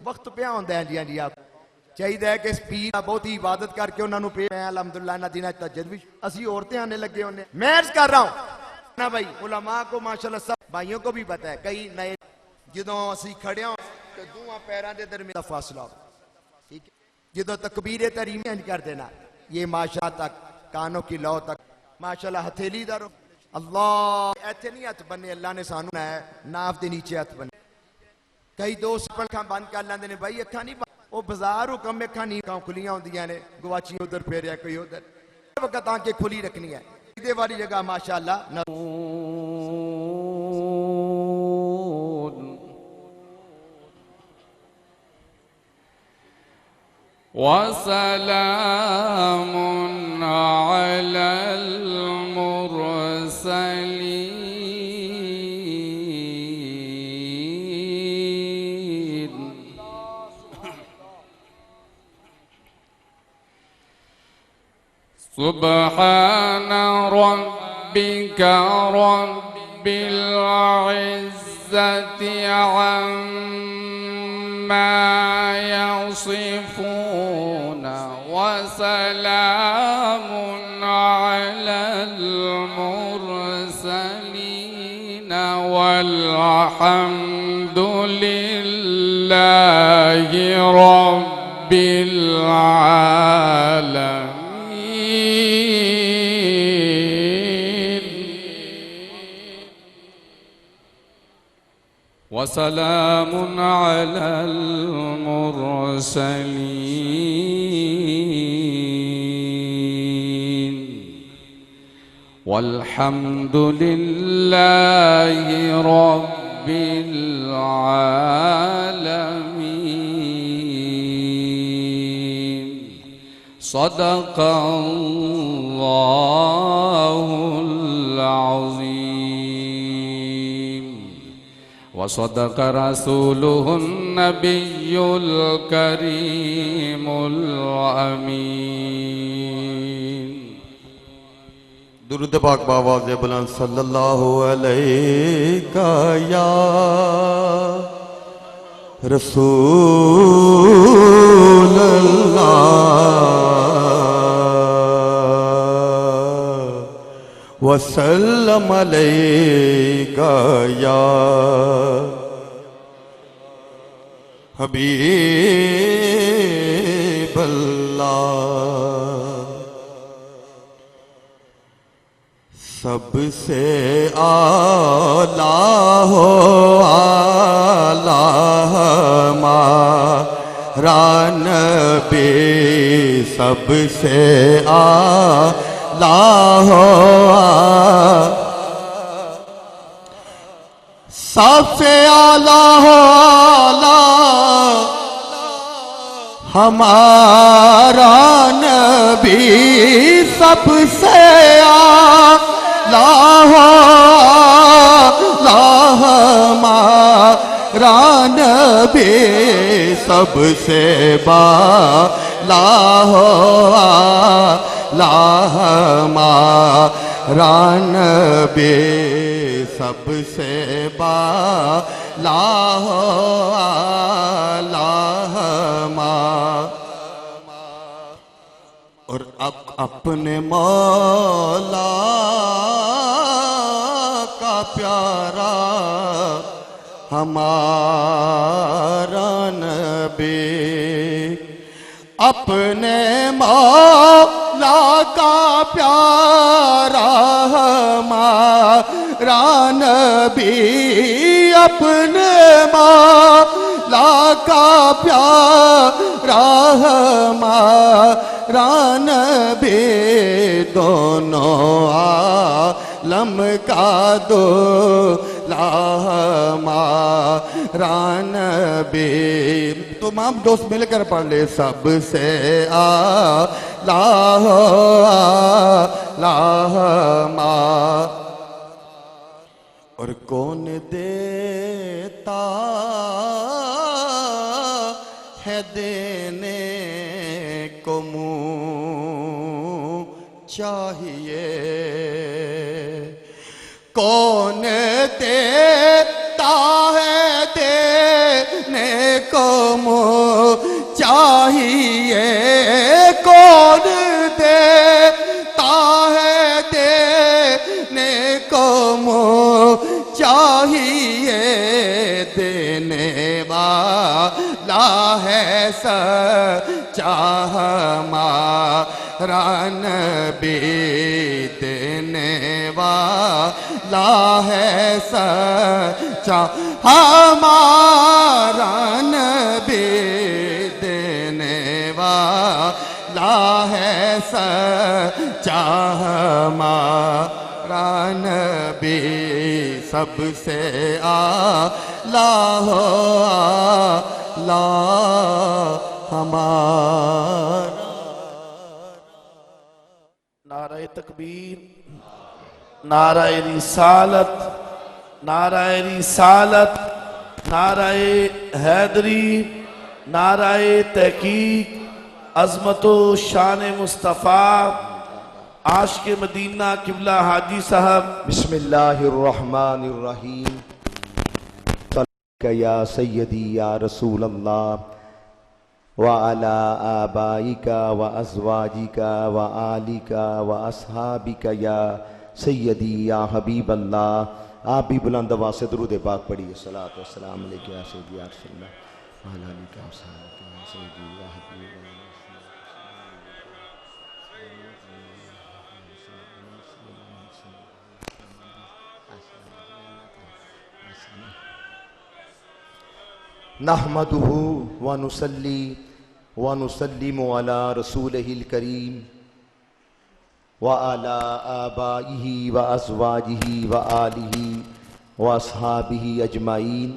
وقت پہ ہوندہ ہے جی آپ چاہیے ہے کہ اس پیر بہت ہی عبادت کر کے انہوں نے پہ ہیں الحمدللہ انہا دینہ تجدوی اسی عورتیں آنے لگے ہونے میں عرض کر رہا ہوں نا بھائی علماء کو ماشاءاللہ سب بھائیوں کو بھی پتہ ہے کئی نئے جدوں اسی کھڑے ہوں کہ دوہاں پیران دے درمیان فاصلہ ہو ٹھیک ہے جدوں تکبیر تحریمی کر دینا یہ ماشاءاللہ تک کانوں کی لو تک ماشاءاللہ ہتھیلی دارو اللہ ایتھے نہیں ہتھ بننے اللہ نے سانو ہے ناف دے نیچے ہتھ بننے کئی دوست پنکھاں بند کر لیندے نے بھائی اکھاں نہیں وہ بازار حکم اکھاں نہیں کھاں کھلیاں ہوندیاں نے گواچی ادھر پھیریا کوئی ادھر وقت آنکھیں کھلی رکھنی ہے دے والی جگہ ماشاءاللہ وسلام على المرسلين سبحان ربك رب العزة عما يصفون وسلام على المرسلين والحمد لله رب العالمين وسلام على المرسلين والحمد لله رب العالمين صدق الله العظيم وصدق رسوله النبي الكريم الأمين درود پاک بآواز بلند صلی اللہ علیہ یا رسول اللہ وسلم علیہ یا حبیب اللہ سب سے اعلیٰ ہو اعلیٰ ہمارا نبی سب سے اعلیٰ ہو سب سے اعلیٰ ہو اعلیٰ ہمارا نبی سب سے ہمارا نبی سب سے ہمارا نبی سب سے اور اپنے مولا کا پیارا ہمارا نبی اپنے مولا کا پیارا ہمارا نبی اپنے مولا کا پیارا ہمارا نبی دونوں عالم کا دولا ہمارا نبی تمام دوست مل کر پڑھ لے سب سے اعلیٰ اور کون دیتا ہے دینے کو منہ چاہیے کون دیتا ہے دینے کو منہ چاہیے کون دیتا ہے دینے کو چاہیے دینے والا ہے سچا ہمارا نبی دینے والا ہے سچا ہمارا نبی دینے والا ہے سچا ہمارا نبی سب سے اعلیٰ ہو اعلیٰ ہمارا. نعرہ تکبیر، نعرہ رسالت، نعرہ رسالت، نعرہ حیدری، نعرہ تحقیق، عظمت و شان مصطفیٰ، عاشق مدینہ قبلہ حاجی صاحب. بسم اللہ الرحمن الرحیم. صلی یا سیدی یا رسول اللہ وعلی آبائک وازواجک وآلک واصحابک یا سیدی یا حبیب اللہ. آپ بھی بلند آواز سے درود پاک پڑھیے. صلاۃ والسلام علیک یا سیدی یا رسول اللہ وعلی آلک واصحابک یا سیدی یا حبیب اللہ. نحمده ونصلي ونسلم على رسوله الكريم وعلى آبائه وأزواجه وآله وأصحابه أجمعين.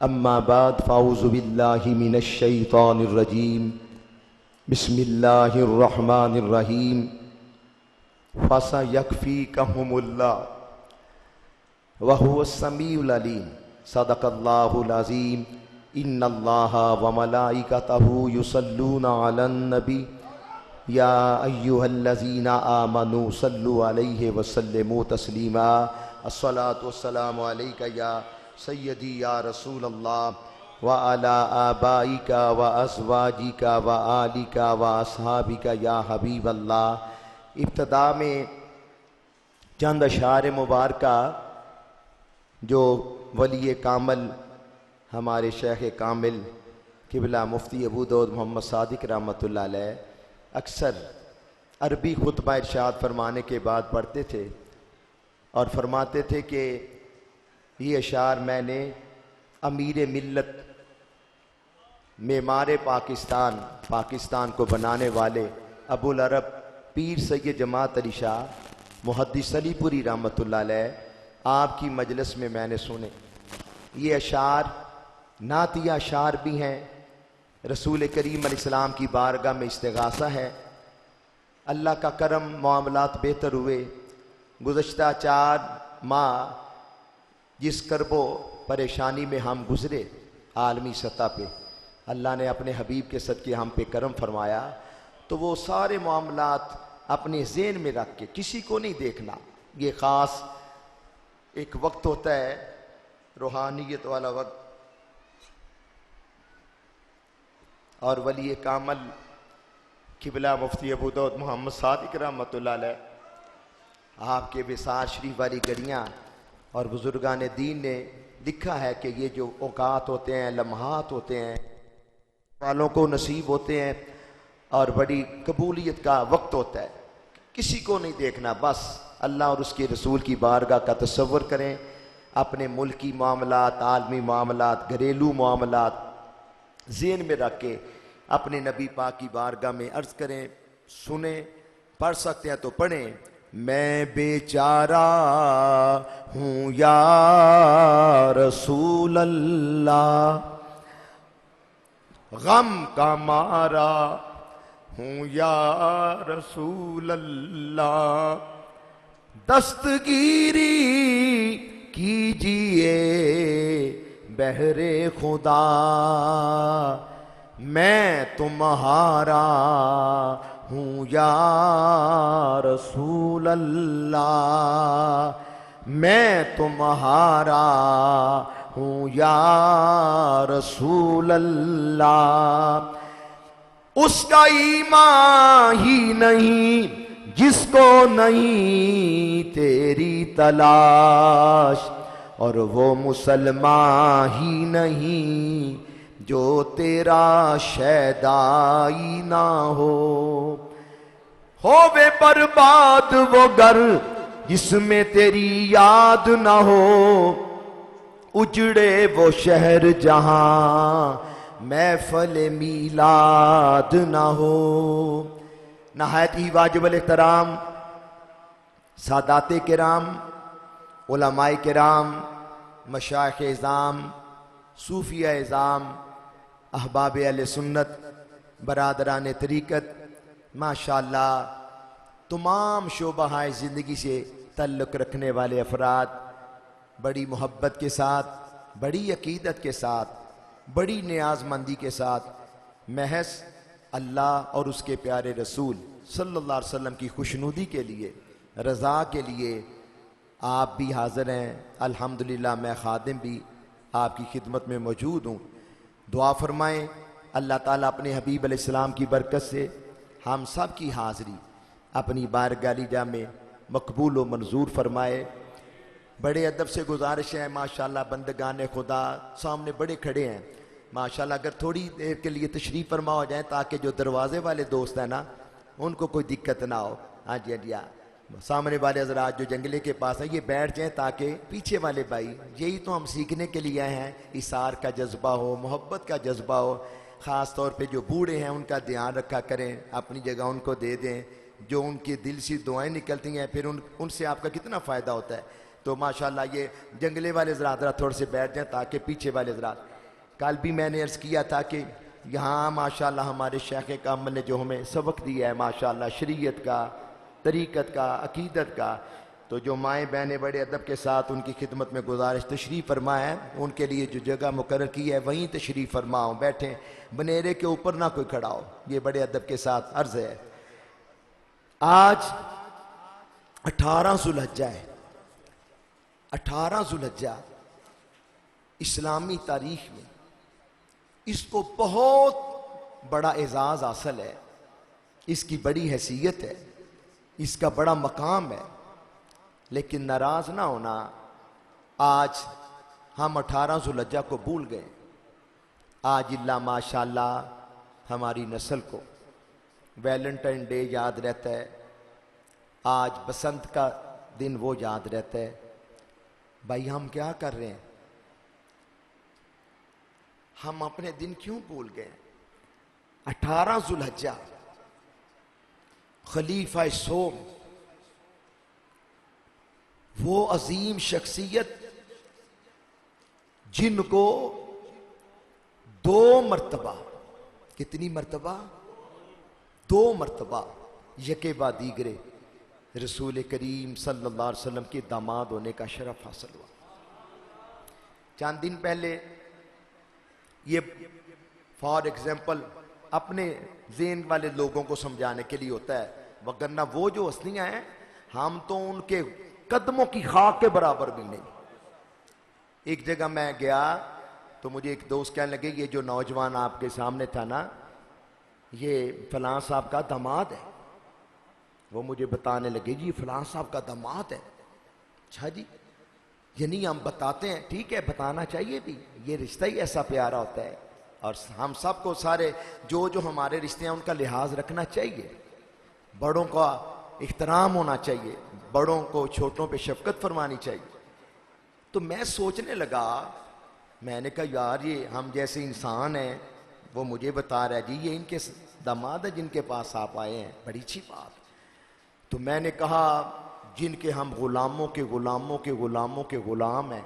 أما بعد فأعوذ بالله من الشيطان الرجيم. بسم الله الرحمن الرحيم. فسيكفيكهم الله وهو السميع العليم. صدق الله العظيم. ان اللہ وملائکتہ یصلون علی النبی یا ایہا الذین آمنوا صلوا علیہ وسلموا تسلیما. الصلاۃ والسلام علیک یا سیدی یا رسول اللہ وعلی آبائک وازواجک وآلک واصحابک یا حبیب اللہ. ابتدا میں چند اشعار مبارکہ جو ولی کامل ہمارے شیخ کامل قبلہ مفتی ابو داؤد محمد صادق رحمۃ اللہ علیہ اکثر عربی خطبہ ارشاد فرمانے کے بعد پڑھتے تھے اور فرماتے تھے کہ یہ اشعار میں نے امیر ملت، معمار پاکستان کو بنانے والے ابو العرب پیر سید جماعت علی شاہ محدث علی پوری رحمۃ اللہ علیہ آپ کی مجلس میں نے سنے. یہ اشعار نعتیہ اشعار بھی ہیں. رسول کریم علیہ السلام کی بارگاہ میں استغاثہ ہے. اللہ کا کرم، معاملات بہتر ہوئے. گزشتہ 4 ماہ جس کرب و پریشانی میں ہم گزرے عالمی سطح پہ، اللہ نے اپنے حبیب کے صدقے ہم پہ کرم فرمایا. تو وہ سارے معاملات اپنے ذہن میں رکھ کے، کسی کو نہیں دیکھنا. یہ خاص ایک وقت ہوتا ہے روحانیت والا وقت، اور ولی کامل قبلہ مفتی ابو داؤد محمد صادق رحمۃ اللہ علیہ آپ کے وصال شریف والی گڑیاں اور بزرگان دین نے لکھا ہے کہ یہ جو اوقات ہوتے ہیں، لمحات ہوتے ہیں، والوں کو نصیب ہوتے ہیں اور بڑی قبولیت کا وقت ہوتا ہے. کسی کو نہیں دیکھنا، بس اللہ اور اس کے رسول کی بارگاہ کا تصور کریں. اپنے ملکی معاملات، عالمی معاملات، گھریلو معاملات ذہن میں رکھ کے اپنے نبی پاک کی بارگاہ میں عرض کریں، سنیں. پڑھ سکتے ہیں تو پڑھیں. میں بیچارہ ہوں یا رسول اللہ، غم کا مارا ہوں یا رسول اللہ، دستگیری کیجئے بہر خدا، میں تمہارا ہوں یا رسول اللہ، میں تمہارا ہوں یا رسول اللہ. اس کا ایمان ہی نہیں جس کو نہیں تیری تلاش، اور وہ مسلمان ہی نہیں جو تیرا شیدائی نہ ہو بے برباد وہ گھر جس میں تیری یاد نہ ہو، اجڑے وہ شہر جہاں محفل میلاد نہ ہو۔ نہایت ہی واجب الاحترام سادات کرام، علماء کرام، مشائخ اعظام، صوفیہ اعظام، احباب اہل سنت، برادران طریقت، ماشاءاللہ تمام شعبہ زندگی سے تعلق رکھنے والے افراد بڑی محبت کے ساتھ، بڑی عقیدت کے ساتھ، بڑی نیاز مندی کے ساتھ محض اللہ اور اس کے پیارے رسول صلی اللہ علیہ وسلم کی خوشنودی کے لیے، رضا کے لیے آپ بھی حاضر ہیں۔ الحمدللہ میں خادم بھی آپ کی خدمت میں موجود ہوں۔ دعا فرمائیں اللہ تعالیٰ اپنے حبیب علیہ السلام کی برکت سے ہم سب کی حاضری اپنی بارگاہ عالیہ میں مقبول و منظور فرمائے۔ بڑے ادب سے گزارش ہے، ماشاءاللہ بندگان خدا سامنے بڑے کھڑے ہیں، ماشاءاللہ اگر تھوڑی دیر کے لیے تشریف فرما ہو جائیں تاکہ جو دروازے والے دوست ہیں نا ان کو کوئی دقت نہ ہو۔ ہاں جی سامنے والے حضرات جو جنگلے کے پاس ہیں یہ بیٹھ جائیں تاکہ پیچھے والے بھائی، یہی تو ہم سیکھنے کے لیے آئے ہیں، اثار کا جذبہ ہو، محبت کا جذبہ ہو۔ خاص طور پہ جو بوڑھے ہیں ان کا دھیان رکھا کریں، اپنی جگہ ان کو دے دیں، جو ان کے دل سے دعائیں نکلتی ہیں پھر ان سے آپ کا کتنا فائدہ ہوتا ہے۔ تو ماشاءاللہ یہ جنگلے والے حضرات تھوڑے سے بیٹھ جائیں تاکہ پیچھے والے حضرات، کل بھی میں نے عرض کیا تھا کہ یہاں ماشاءاللہ ہمارے شیخ کامل نے جو ہمیں سبق دیا ہے ماشاءاللہ شریعت کا، طریقت کا، عقیدت کا، تو جو مائیں بہنیں بڑے ادب کے ساتھ ان کی خدمت میں گزارش تشریف فرما ہے، ان کے لیے جو جگہ مقرر کی ہے وہیں تشریف فرماؤ، بیٹھیں، بنیرے کے اوپر نہ کوئی کھڑا ہو، یہ بڑے ادب کے ساتھ عرض ہے۔ آج 18 ذوالحجہ ہے، 18 ذوالحجہ اسلامی تاریخ میں اس کو بہت بڑا اعزاز حاصل ہے، اس کی بڑی حیثیت ہے، اس کا بڑا مقام ہے، لیکن ناراض نہ ہونا، آج ہم 18 ذوالحجہ کو بھول گئے۔ آج اللہ ماشاءاللہ ہماری نسل کو ویلنٹائن ڈے یاد رہتا ہے، آج بسنت کا دن وہ یاد رہتا ہے۔ بھائی ہم کیا کر رہے ہیں؟ ہم اپنے دن کیوں بھول گئے؟ 18 ذوالحجہ خلیفہ سوم، وہ عظیم شخصیت جن کو 2 مرتبہ، کتنی مرتبہ؟ 2 مرتبہ یکے بعد دیگرے رسول کریم صلی اللہ علیہ وسلم کے داماد ہونے کا شرف حاصل ہوا۔ چند دن پہلے یہ فار ایگزامپل اپنے ذہن والے لوگوں کو سمجھانے کے لیے ہوتا ہے، وگرنہ وہ جو ہستیاں ہیں ہم تو ان کے قدموں کی خاک کے برابر بھی نہیں۔ ایک جگہ میں گیا تو مجھے ایک دوست کہنے لگے یہ جو نوجوان آپ کے سامنے تھا نا یہ فلاں صاحب کا داماد ہے۔ وہ مجھے بتانے لگے جی فلاں صاحب کا داماد ہے۔ اچھا جی، یعنی ہم بتاتے ہیں، ٹھیک ہے بتانا چاہیے بھی، یہ رشتہ ہی ایسا پیارا ہوتا ہے، اور ہم سب کو سارے جو ہمارے رشتے ہیں ان کا لحاظ رکھنا چاہیے، بڑوں کا احترام ہونا چاہیے، بڑوں کو چھوٹوں پہ شفقت فرمانی چاہیے۔ تو میں سوچنے لگا، میں نے کہا یار یہ ہم جیسے انسان ہیں، وہ مجھے بتا رہا ہے جی یہ ان کے داماد ہے جن کے پاس آپ آئے ہیں، بڑی اچھی بات۔ تو میں نے کہا جن کے ہم غلاموں کے غلاموں کے غلاموں کے غلام ہیں،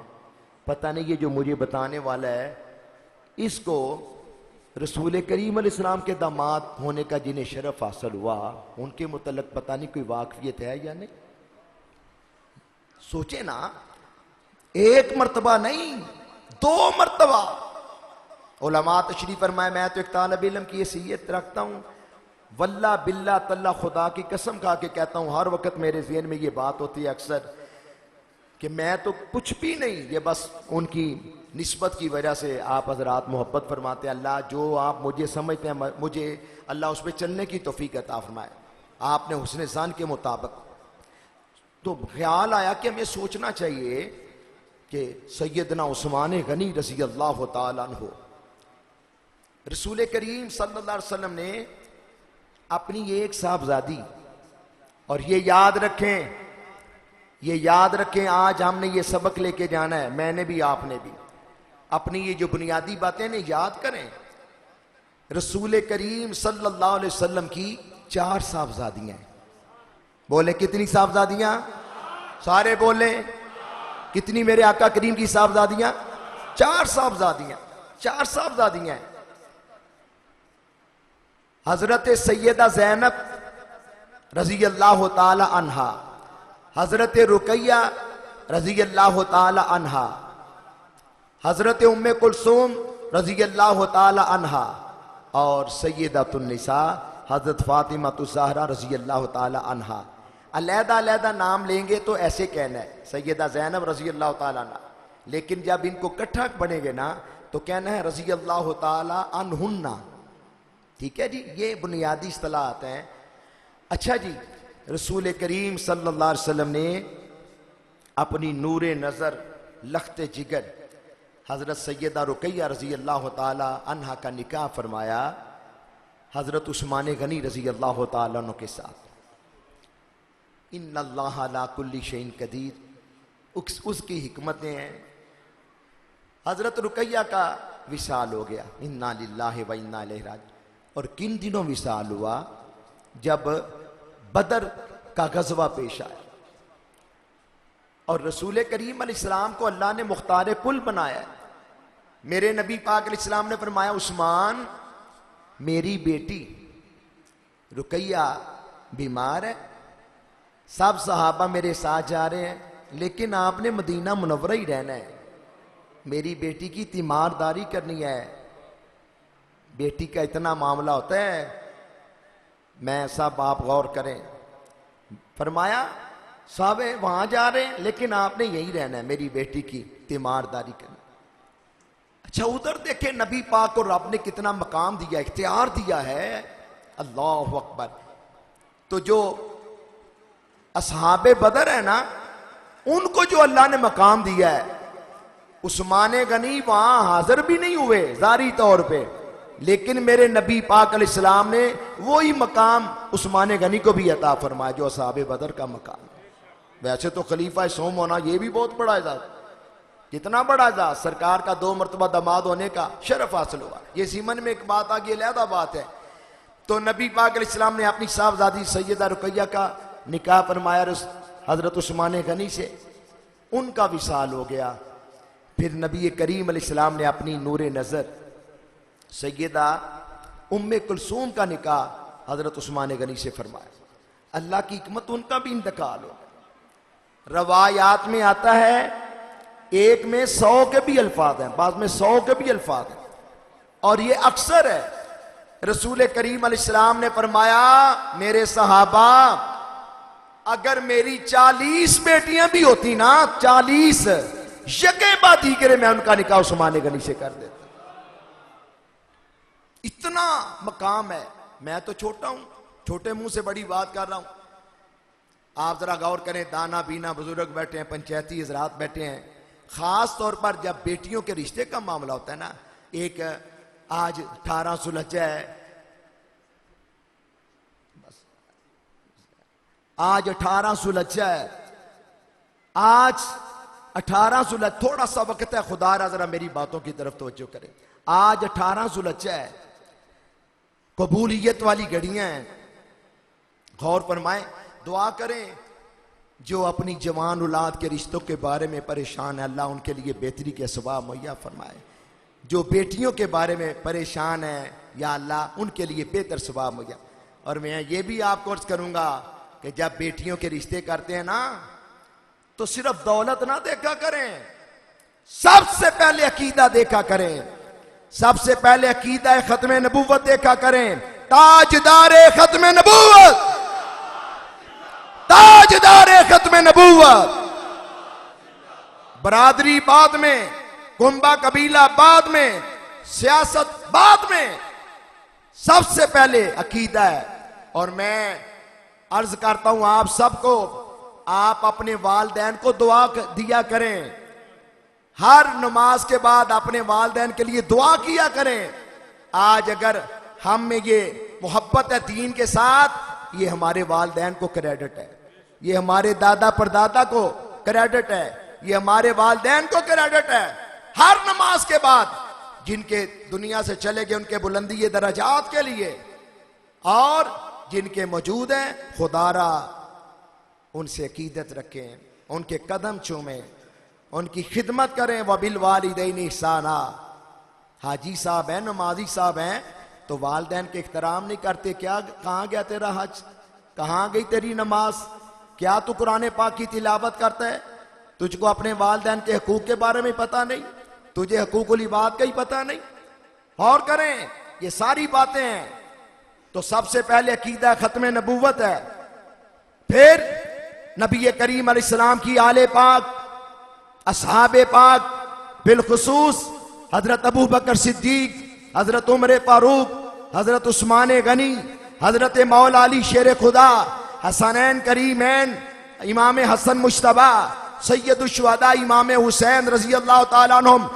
پتہ نہیں یہ جو مجھے بتانے والا ہے اس کو رسول کریم علیہ السلام کے داماد ہونے کا جنہیں شرف حاصل ہوا ان کے متعلق پتہ نہیں کوئی واقفیت ہے یا نہیں۔ سوچے نا، 1 مرتبہ نہیں 2 مرتبہ علماء تشریف فرمائے، میں تو ایک طالب علم کی حیثیت رکھتا ہوں، واللہ باللہ تاللہ خدا کی قسم کھا کے کہتا ہوں، ہر وقت میرے ذہن میں یہ بات ہوتی ہے اکثر کہ میں تو کچھ بھی نہیں، یہ بس ان کی نسبت کی وجہ سے آپ حضرات محبت فرماتے ہیں. اللہ جو آپ مجھے سمجھتے ہیں مجھے اللہ اس پہ چلنے کی توفیق عطا فرمائے آپ نے حسن ظن کے مطابق. تو خیال آیا کہ ہمیں سوچنا چاہیے کہ سیدنا عثمان غنی رضی اللہ تعالیٰ عنہ رسول کریم صلی اللہ علیہ وسلم نے اپنی ایک صاحبزادی, اور یہ یاد رکھیں آج ہم نے یہ سبق لے کے جانا ہے, میں نے بھی آپ نے بھی, اپنی یہ جو بنیادی باتیں نے یاد کریں. رسول کریم صلی اللہ علیہ وسلم کی 4 صاحبزادیاں ہیں. بولیں کتنی صاحبزادیاں؟ سارے بولیں کتنی میرے آقا کریم کی صاحبزادیاں؟ 4 صاحبزادیاں. 4 صاحبزادیاں ہیں. حضرت سیدہ زینب رضی اللہ تعالی عنہا, حضرت رقیہ رضی اللہ تعالی عنہا, حضرت ام کلثوم رضی اللہ تعالی عنہا, اور سیدۃ النساء حضرت فاطمہ الزہرا رضی اللہ تعالی عنہا. علیحدہ علیحدہ نام لیں گے تو ایسے کہنا ہے سیدہ زینب رضی اللہ تعالی عنہ, لیکن جب ان کو اکٹھا پڑھیں گے نا تو کہنا ہے رضی اللہ تعالی عنہن. ٹھیک ہے جی, یہ بنیادی اصطلاحات ہیں. اچھا جی, رسول کریم صلی اللہ علیہ وسلم نے اپنی نور نظر لخت جگر حضرت سیدہ رقیہ رضی اللہ تعالی عنہ کا نکاح فرمایا حضرت عثمان غنی رضی اللہ تعالی عنہ کے ساتھ. ان اللہ علی کل شیء قدیر, اس کی حکمتیں ہیں. حضرت رقیہ کا وصال ہو گیا, انا للہ و انا الیہ راجعون. اور کن دنوں وصال ہوا؟ جب بدر کا غزوہ پیش آیا اور رسول کریم علیہ السلام کو اللہ نے مختار کل بنایا ہے. میرے نبی پاک علیہ السلام نے فرمایا عثمان میری بیٹی رقیہ بیمار ہے, سب صحابہ میرے ساتھ جا رہے ہیں لیکن آپ نے مدینہ منورہ ہی رہنا ہے, میری بیٹی کی تیمارداری کرنی ہے. بیٹی کا اتنا معاملہ ہوتا ہے, میں سب آپ غور کریں. فرمایا صاحب وہاں جا رہے ہیں لیکن آپ نے یہی رہنا ہے, میری بیٹی کی تیمارداری کرنا. اچھا ادھر دیکھیں نبی پاک کو رب نے کتنا مقام دیا, اختیار دیا ہے. اللہ اکبر. تو جو اصحاب بدر ہے نا ان کو جو اللہ نے مقام دیا ہے, عثمان غنی وہاں حاضر بھی نہیں ہوئے ظاہری طور پہ, لیکن میرے نبی پاک علیہ السلام نے وہی مقام عثمان غنی کو بھی عطا فرمایا جو اصحاب بدر کا مقام. ویسے تو خلیفہ سوم ہونا یہ بھی بہت بڑا اعزاز, کتنا بڑا اعزاز, سرکار کا 2 مرتبہ داماد ہونے کا شرف حاصل ہوا. یہ سیمن میں ایک بات آ گئی, علیحدہ بات ہے. تو نبی پاک علیہ السلام نے اپنی صاحبزادی سیدہ رقیہ کا نکاح فرمایا حضرت عثمان غنی سے, ان کا وصال ہو گیا. پھر نبی کریم علیہ السلام نے اپنی نور نظر سیدہ ام کلثوم کا نکاح حضرت عثمان غنی سے فرمایا. اللہ کی حکمت, ان کا بھی انتقال ہو. روایات میں آتا ہے ایک میں 100 کے بھی الفاظ ہیں, بعض میں 100 کے بھی الفاظ ہیں, اور یہ اکثر ہے. رسول کریم علیہ السلام نے فرمایا میرے صحابہ اگر میری 40 بیٹیاں بھی ہوتی نا, 40 یکے بعد دیگرے میں ان کا نکاح عثمان غنی سے کر دیتا. اتنا مقام ہے. میں تو چھوٹا ہوں, چھوٹے منہ سے بڑی بات کر رہا ہوں. آپ ذرا غور کریں, دانا بینا بزرگ بیٹھے ہیں, پنچایتی حضرات بیٹھے ہیں. خاص طور پر جب بیٹیوں کے رشتے کا معاملہ ہوتا ہے نا, ایک آج 18 ذوالحجہ ہے, آج 18 ذوالحجہ ہے, آج 18 ذوالحجہ, تھوڑا سا وقت ہے, خدا را ذرا میری باتوں کی طرف توجہ کریں. آج 18 ذوالحجہ ہے, قبولیت والی گھڑیاں ہیں. غور فرمائیں, دعا کریں. جو اپنی جوان اولاد کے رشتوں کے بارے میں پریشان ہے, اللہ ان کے لیے بہتری کے اسباب مہیا فرمائے. جو بیٹیوں کے بارے میں پریشان ہے, یا اللہ ان کے لیے بہتر اسباب مہیا. اور میں یہ بھی آپ کو عرض کروں گا کہ جب بیٹیوں کے رشتے کرتے ہیں نا تو صرف دولت نہ دیکھا کریں, سب سے پہلے عقیدہ دیکھا کریں. سب سے پہلے عقیدہ ختم نبوت دیکھا کریں. تاجدار ختم نبوت, تاجدار ختم نبوت. برادری بعد میں, کنبہ قبیلہ بعد میں، سیاست بعد میں، سب سے پہلے عقیدہ ہے۔ اور میں عرض کرتا ہوں آپ سب کو، آپ اپنے والدین کو دعا دیا کریں، ہر نماز کے بعد اپنے والدین کے لیے دعا کیا کریں۔ آج اگر ہم میں یہ محبت ہے دین کے ساتھ، یہ ہمارے والدین کو کریڈٹ ہے، یہ ہمارے دادا پردادا کو کریڈٹ ہے، یہ ہمارے والدین کو کریڈٹ ہے۔ ہر نماز کے بعد جن کے دنیا سے چلے گئے ان کے بلندی درجات کے لیے، اور جن کے موجود ہیں خدا را ان سے عقیدت رکھیں، ان کے قدم چومیں، ان کی خدمت کریں۔ وَبِالْوَالِدَيْنِ احسانا۔ حاجی صاحب ہیں، نمازی صاحب ہیں، تو والدین کے احترام نہیں کرتے، کیا کہاں گیا تیرا حج؟ کہاں گئی تیری نماز؟ کیا تو قرآن پاک کی تلاوت کرتا ہے؟ تجھ کو اپنے والدین کے حقوق کے بارے میں پتہ نہیں؟ تجھے حقوق العباد کا ہی پتہ نہیں؟ اور کریں، یہ ساری باتیں ہیں۔ تو سب سے پہلے عقیدہ ختم نبوت ہے، پھر نبی کریم علیہ السلام کی آل پاک، اصحاب پاک، بالخصوص حضرت ابو بکر صدیق، حضرت عمر فاروق، حضرت عثمان غنی، حضرت مولا علی شیر خدا، حسنین کریمین، امام حسن مجتبی، سید الشہداء امام حسین رضی اللہ تعالیٰ عنہم،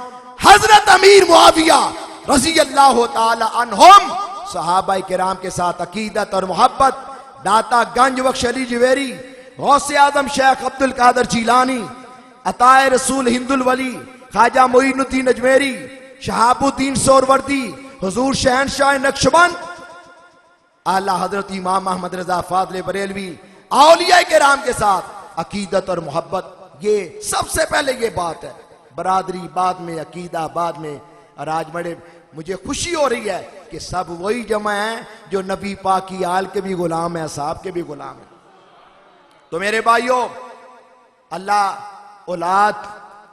حضرت امیر معاویہ رضی اللہ تعالیٰ عنہم، صحابہ کرام کے ساتھ عقیدت اور محبت۔ داتا گنج بخش علی جویری، غوث اعظم شیخ عبد القادر جیلانی، عطائے رسول ہند الولی خواجہ معین الدین اجمیری، شہاب الدین سہروردی، حضور شہنشاہ نقشبند، اعلیٰ حضرت امام احمد رضا فاضل بریلوی، اولیاء کرام کے ساتھ عقیدت اور محبت، یہ سب سے پہلے یہ بات ہے۔ برادری بعد میں، عقیدہ بعد میں۔ اور آج بڑے مجھے خوشی ہو رہی ہے کہ سب وہی جمع ہیں جو نبی پاک کی آل کے بھی غلام ہیں، اصحاب کے بھی غلام ہیں۔ تو میرے بھائیوں، اللہ اولاد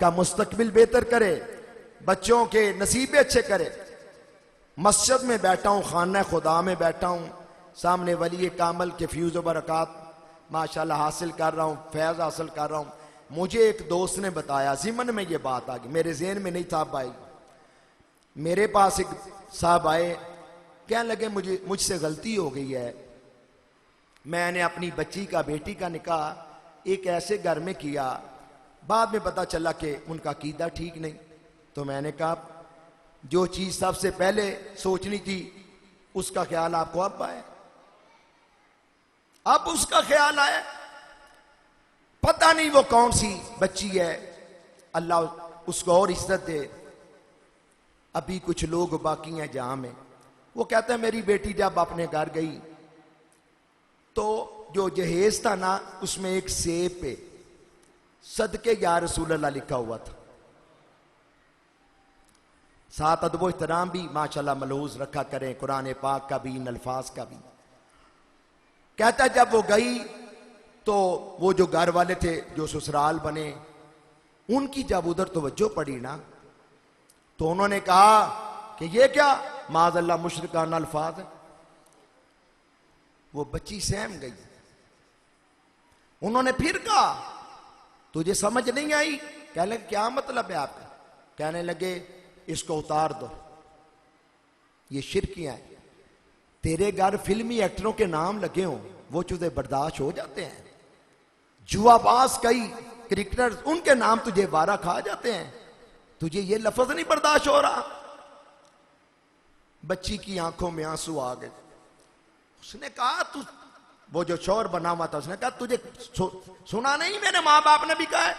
کا مستقبل بہتر کرے، بچوں کے نصیب اچھے کرے۔ مسجد میں بیٹھا ہوں، خانہ خدا میں بیٹھا ہوں، سامنے ولی کامل کے فیوز و برکات ماشاءاللہ حاصل کر رہا ہوں، فیض حاصل کر رہا ہوں۔ مجھے ایک دوست نے بتایا، ضمن میں یہ بات آ گئی، میرے ذہن میں نہیں تھا بھائی۔ میرے پاس ایک صاحب آئے، کہنے لگے مجھ سے غلطی ہو گئی ہے، میں نے اپنی بچی کا، بیٹی کا نکاح ایک ایسے گھر میں کیا، بعد میں پتا چلا کہ ان کا عقیدہ ٹھیک نہیں۔ تو میں نے کہا جو چیز سب سے پہلے سوچنی تھی اس کا خیال آپ کو اب آیا، اب اس کا خیال آیا۔ پتہ نہیں وہ کون سی بچی ہے، اللہ اس کو اور عزت دے۔ ابھی کچھ لوگ باقی ہیں جہاں میں، وہ کہتا ہے میری بیٹی جب اپنے گھر گئی تو جو جہیز تھا نا، اس میں ایک سیب پہ صدقے یا رسول اللہ لکھا ہوا تھا، ساتھ ادب و احترام بھی ماشاءاللہ ملحوظ رکھا کریں، قرآن پاک کا بھی، ان الفاظ کا بھی۔ کہتا جب وہ گئی تو وہ جو گھر والے تھے، جو سسرال بنے، ان کی جب ادھر توجہ پڑی نا، تو انہوں نے کہا کہ یہ کیا معاذ اللہ مشرکانہ الفاظ ہے۔ وہ بچی سہم گئی۔ انہوں نے پھر کہا تجھے سمجھ نہیں آئی؟ کہنے لگے کیا مطلب ہے آپ کا؟ کہنے لگے اس کو اتار دو، یہ شرکیاں ہیں۔ تیرے گھر فلمی ایکٹروں کے نام لگے ہوں، وہ تجھے برداشت ہو جاتے ہیں؟ جوا باز کئی کرکٹر، ان کے نام تجھے بارہ کھا جاتے ہیں، تجھے یہ لفظ نہیں برداشت ہو رہا؟ بچی کی آنکھوں میں آنسو آ گئے۔ اس نے کہا وہ جو شور بنا ہوا تھا، اس نے کہا تجھے سنا نہیں میرے ماں باپ نے بھی کہا ہے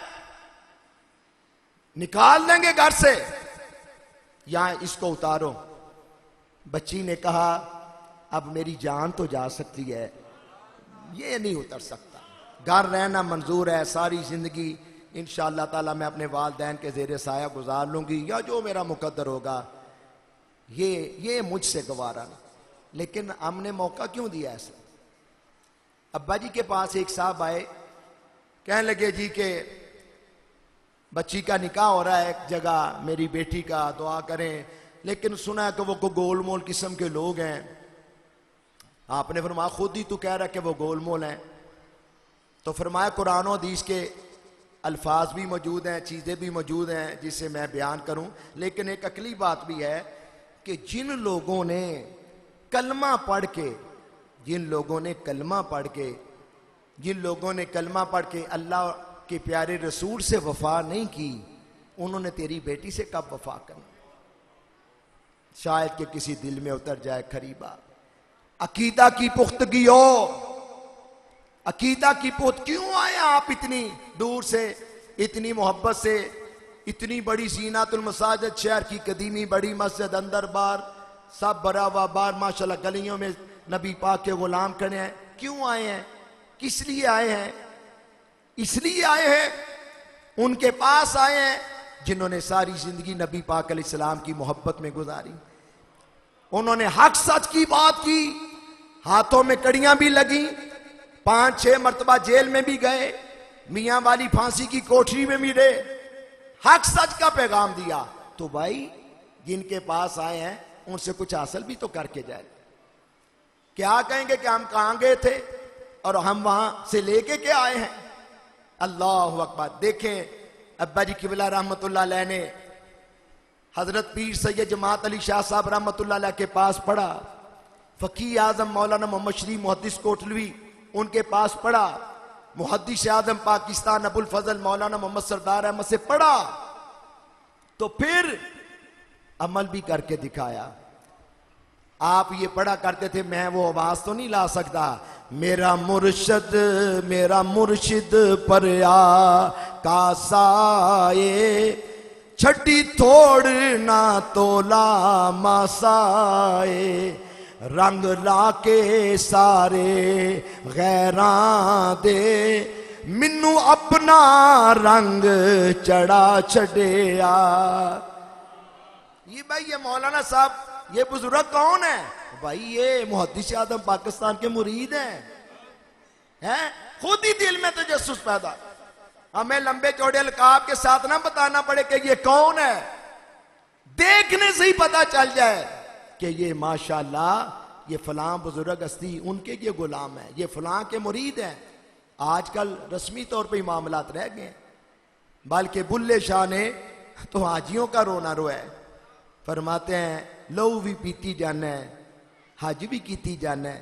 نکال دیں گے گھر سے، یہاں اس کو اتارو۔ بچی نے کہا اب میری جان تو جا سکتی ہے، یہ نہیں اتر سکتا، گھر رہنا منظور ہے، ساری زندگی انشاءاللہ تعالی میں اپنے والدین کے زیر سایہ گزار لوں گی، یا جو میرا مقدر ہوگا، یہ مجھ سے گوارا نہیں۔ لیکن ہم نے موقع کیوں دیا ایسا؟ ابا جی کے پاس ایک صاحب آئے، کہنے لگے جی کہ بچی کا نکاح ہو رہا ہے ایک جگہ، میری بیٹی کا، دعا کریں، لیکن سنا ہے کہ وہ گول مول قسم کے لوگ ہیں۔ آپ نے فرمایا خود ہی تو کہہ رہا کہ وہ گول مول ہیں، تو فرمایا قرآن و حدیث کے الفاظ بھی موجود ہیں، چیزیں بھی موجود ہیں جسے میں بیان کروں، لیکن ایک عقلی بات بھی ہے کہ جن لوگوں نے کلمہ پڑھ کے اللہ کے پیارے رسول سے وفا نہیں کی، انہوں نے تیری بیٹی سے کب وفا کرنا؟ شاید کہ کسی دل میں اتر جائے کھری بات۔ عقیدہ کی پختگی ہو، عقیدہ کی پخت کیوں آئے آپ اتنی دور سے، اتنی محبت سے، اتنی بڑی زینت المساجد، شہر کی قدیمی بڑی مسجد، اندر بار سب بھرا ہوا بار، ماشاءاللہ گلیوں میں نبی پاک کے غلام کھڑے ہیں، کیوں آئے ہیں؟ کس لیے آئے ہیں؟ اس لیے آئے ہیں ان کے پاس آئے ہیں جنہوں نے ساری زندگی نبی پاک علیہ السلام کی محبت میں گزاری، انہوں نے حق سچ کی بات کی، ہاتھوں میں کڑیاں بھی لگیں، 5-6 مرتبہ جیل میں بھی گئے، میاں والی پھانسی کی کوٹری میں بھی رہے، حق سچ کا پیغام دیا۔ تو بھائی جن کے پاس آئے ہیں ان سے کچھ حاصل بھی تو کر کے جائے۔ کیا کہیں گے کہ ہم کہاں گئے تھے اور ہم وہاں سے لے کے کیا آئے ہیں؟ اللہ اکبر۔ دیکھیں ابا جی قبلہ رحمت اللہ علیہ نے حضرت پیر سید جماعت علی شاہ صاحب رحمت اللہ علیہ کے پاس پڑھا، فقیہ اعظم مولانا محمد شریف محدث کوٹلوی ان کے پاس پڑھا، محدث اعظم پاکستان ابو الفضل مولانا محمد سردار احمد سے پڑھا، تو پھر عمل بھی کر کے دکھایا۔ آپ یہ پڑھا کرتے تھے، میں وہ آواز تو نہیں لا سکتا، میرا مرشد پر کا سائے چھٹی تھوڑ نہ تولا مسائے، رنگ لا کے سارے غیراں دے منو اپنا رنگ چڑھا چھڑیا۔ یہ بھائی یہ مولانا صاحب یہ بزرگ کون ہے؟ بھائی یہ محدث اعظم پاکستان کے مرید ہیں، خود ہی دل میں تجسس پیدا، ہمیں لمبے چوڑے القاب کے ساتھ نہ بتانا پڑے کہ یہ کون ہے، دیکھنے سے ہی پتا چل جائے کہ یہ ماشاءاللہ یہ فلاں بزرگ ہستی ان کے یہ غلام ہے، یہ فلاں کے مرید ہیں۔ آج کل رسمی طور پہ ہی معاملات رہ گئے، بلکہ بلے شاہ نے تو حاجیوں کا رونا رویا ہے، فرماتے ہیں لو بھی پیتی جانا ہے، حج بھی کیتی جانا ہے،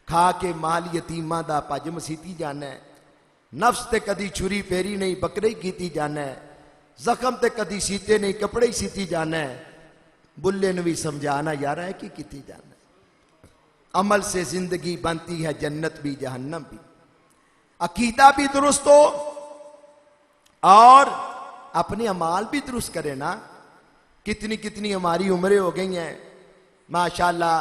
کھا کے مال یتیماں دا پج مسیتی جانا ہے، نفس تے کدی چھری پھیری نہیں بکرے ہی کیتی جانا ہے، زخم تے کدی سیتے نہیں کپڑے ہی سیتی جانا ہے، بلے نے بھی سمجھانا یار ہے کہ کیتی جانا ہے۔ عمل سے زندگی بنتی ہے جنت بھی جہنم بھی، عقیدہ بھی درست ہو اور اپنے اعمال بھی درست کرے نا۔ کتنی ہماری عمریں ہو گئی ہیں، ماشاءاللہ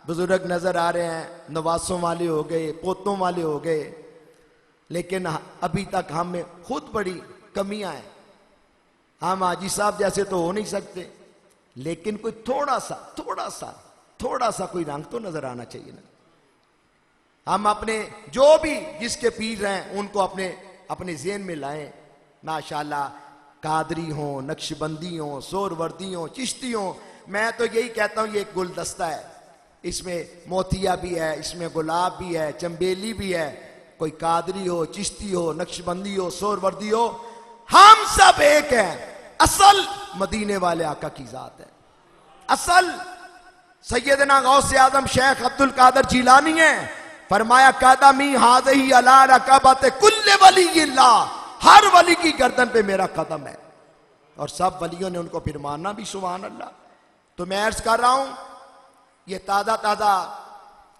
بزرگ نظر آ رہے ہیں، نواسوں والے ہو گئے، پوتوں والے ہو گئے، لیکن ابھی تک ہم میں خود بڑی کمیاں ہیں۔ ہم حاجی صاحب جیسے تو ہو نہیں سکتے، لیکن کوئی تھوڑا سا کوئی رنگ تو نظر آنا چاہیے نا۔ ہم اپنے جو بھی جس کے پیر ہیں ان کو اپنے ذہن میں لائیں، ماشاءاللہ قادری ہوں، نقش بندی ہوں، سور وردی ہوں، چشتی ہوں۔ میں تو یہی کہتا ہوں یہ ایک گلدستہ ہے، اس میں موتیا بھی ہے، اس میں گلاب بھی ہے، چمبیلی بھی ہے، کوئی قادری ہو، چشتی ہو، نقش بندی ہو، سور وردی ہو، ہم سب ایک ہیں۔ اصل مدینے والے آقا کی ذات ہے، اصل سیدنا غوث اعظم شیخ عبد القادر جیلانی ہیں، فرمایا قدمی ہذہ علی رکبۃ کل ولی اللہ، ہر ولی کی گردن پہ میرا قدم ہے، اور سب ولیوں نے ان کو پھر ماننا بھی، سبحان اللہ۔ تو میں عرض کر رہا ہوں یہ تازہ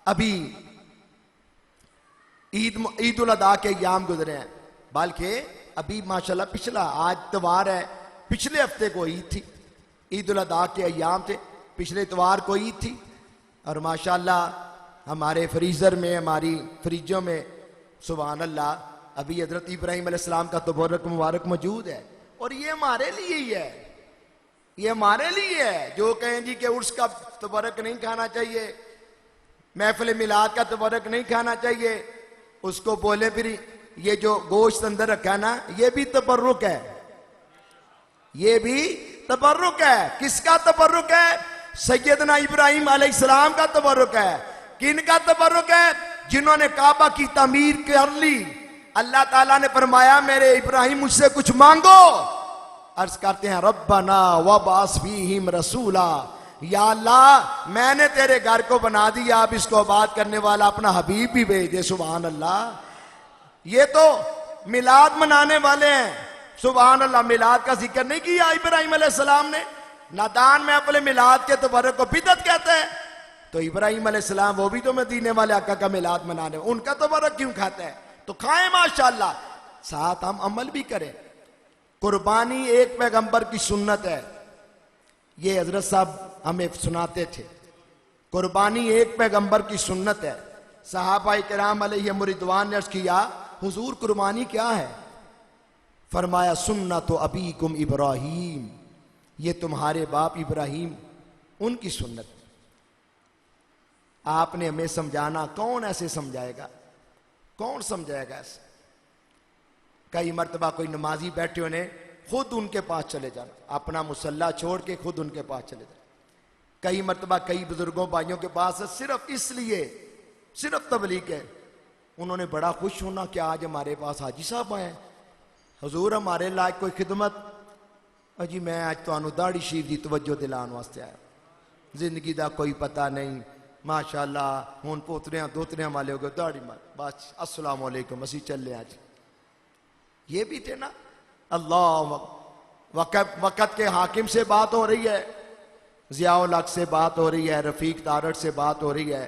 ابھی عید الاضحیٰ کے ایام گزرے ہیں، بلکہ ابھی ماشاءاللہ پچھلا آج اتوار ہے، پچھلے ہفتے کو عید تھی، عید الاضحیٰ کے ایام تھے، پچھلے اتوار کو عید تھی، اور ماشاءاللہ ہمارے فریزر میں، ہماری فریجوں میں سبحان اللہ ابھی حضرت ابراہیم علیہ السلام کا تبرک مبارک موجود ہے، اور یہ ہمارے لیے ہی ہے، یہ ہمارے لیے ہے۔ جو کہیں جی کہ عرس کا تبرک نہیں کھانا چاہیے، محفل میلاد کا تبرک نہیں کھانا چاہیے، اس کو بولے پھر یہ جو گوشت اندر رکھا نا یہ بھی تبرک ہے، یہ بھی تبرک ہے۔ کس کا تبرک ہے؟ سیدنا ابراہیم علیہ السلام کا تبرک ہے۔ کن کا تبرک ہے؟ جنہوں نے کعبہ کی تعمیر کر لی، اللہ تعالیٰ نے فرمایا میرے ابراہیم مجھ سے کچھ مانگو. عرض کرتے ہیں ربنا وابعث فیہم رسولا، یا اللہ میں نے تیرے گھر کو بنا دیا، اب اس کو آباد کرنے والا اپنا حبیب بھی بھیج دے. سبحان اللہ. یہ تو میلاد منانے والے ہیں. سبحان اللہ. میلاد کا ذکر نہیں کیا ابراہیم علیہ السلام نے. نادان میں اپنے میلاد کے تبرک کو بدعت کہتے ہیں، تو ابراہیم علیہ السلام وہ بھی تو مدینے والے آقا کا میلاد منانے، ان کا تبرک کیوں کھاتا ہے؟ تو کھائیں ماشاءاللہ، ساتھ ہم عمل بھی کریں. قربانی ایک پیغمبر کی سنت ہے. یہ حضرت صاحب ہمیں سناتے تھے، قربانی ایک پیغمبر کی سنت ہے. صحابہ کرام علیہم رضوان نے عرض کیا حضور قربانی کیا ہے؟ فرمایا سنت ابیکم ابراہیم، یہ تمہارے باپ ابراہیم ان کی سنت. آپ نے ہمیں سمجھانا، کون ایسے سمجھائے گا؟ کون سمجھائے گا ایسے؟ کئی مرتبہ کوئی نمازی بیٹھے ہونے خود ان کے پاس چلے جانا، اپنا مصلی چھوڑ کے خود ان کے پاس چلے جانا. کئی مرتبہ کئی بزرگوں بھائیوں کے پاس صرف اس لیے، صرف تبلیغ ہے، انہوں نے بڑا خوش ہونا کہ آج ہمارے پاس حاجی صاحب آئے ہیں، حضور ہمارے لائق کوئی خدمت. جی میں آج تو داڑھی شریف دی توجہ دلان واسطے آیا، زندگی دا کوئی پتہ نہیں، ماشاءاللہ ہون پوتریاں دوتریاں والے ہو گئے، داڑھی مار بس السلام علیکم اسی چل لیں آج. یہ بھی تھے نا. اللہ وقت کے حاکم سے بات ہو رہی ہے، ضیاء الحق سے بات ہو رہی ہے، رفیق تارڑ سے بات ہو رہی ہے.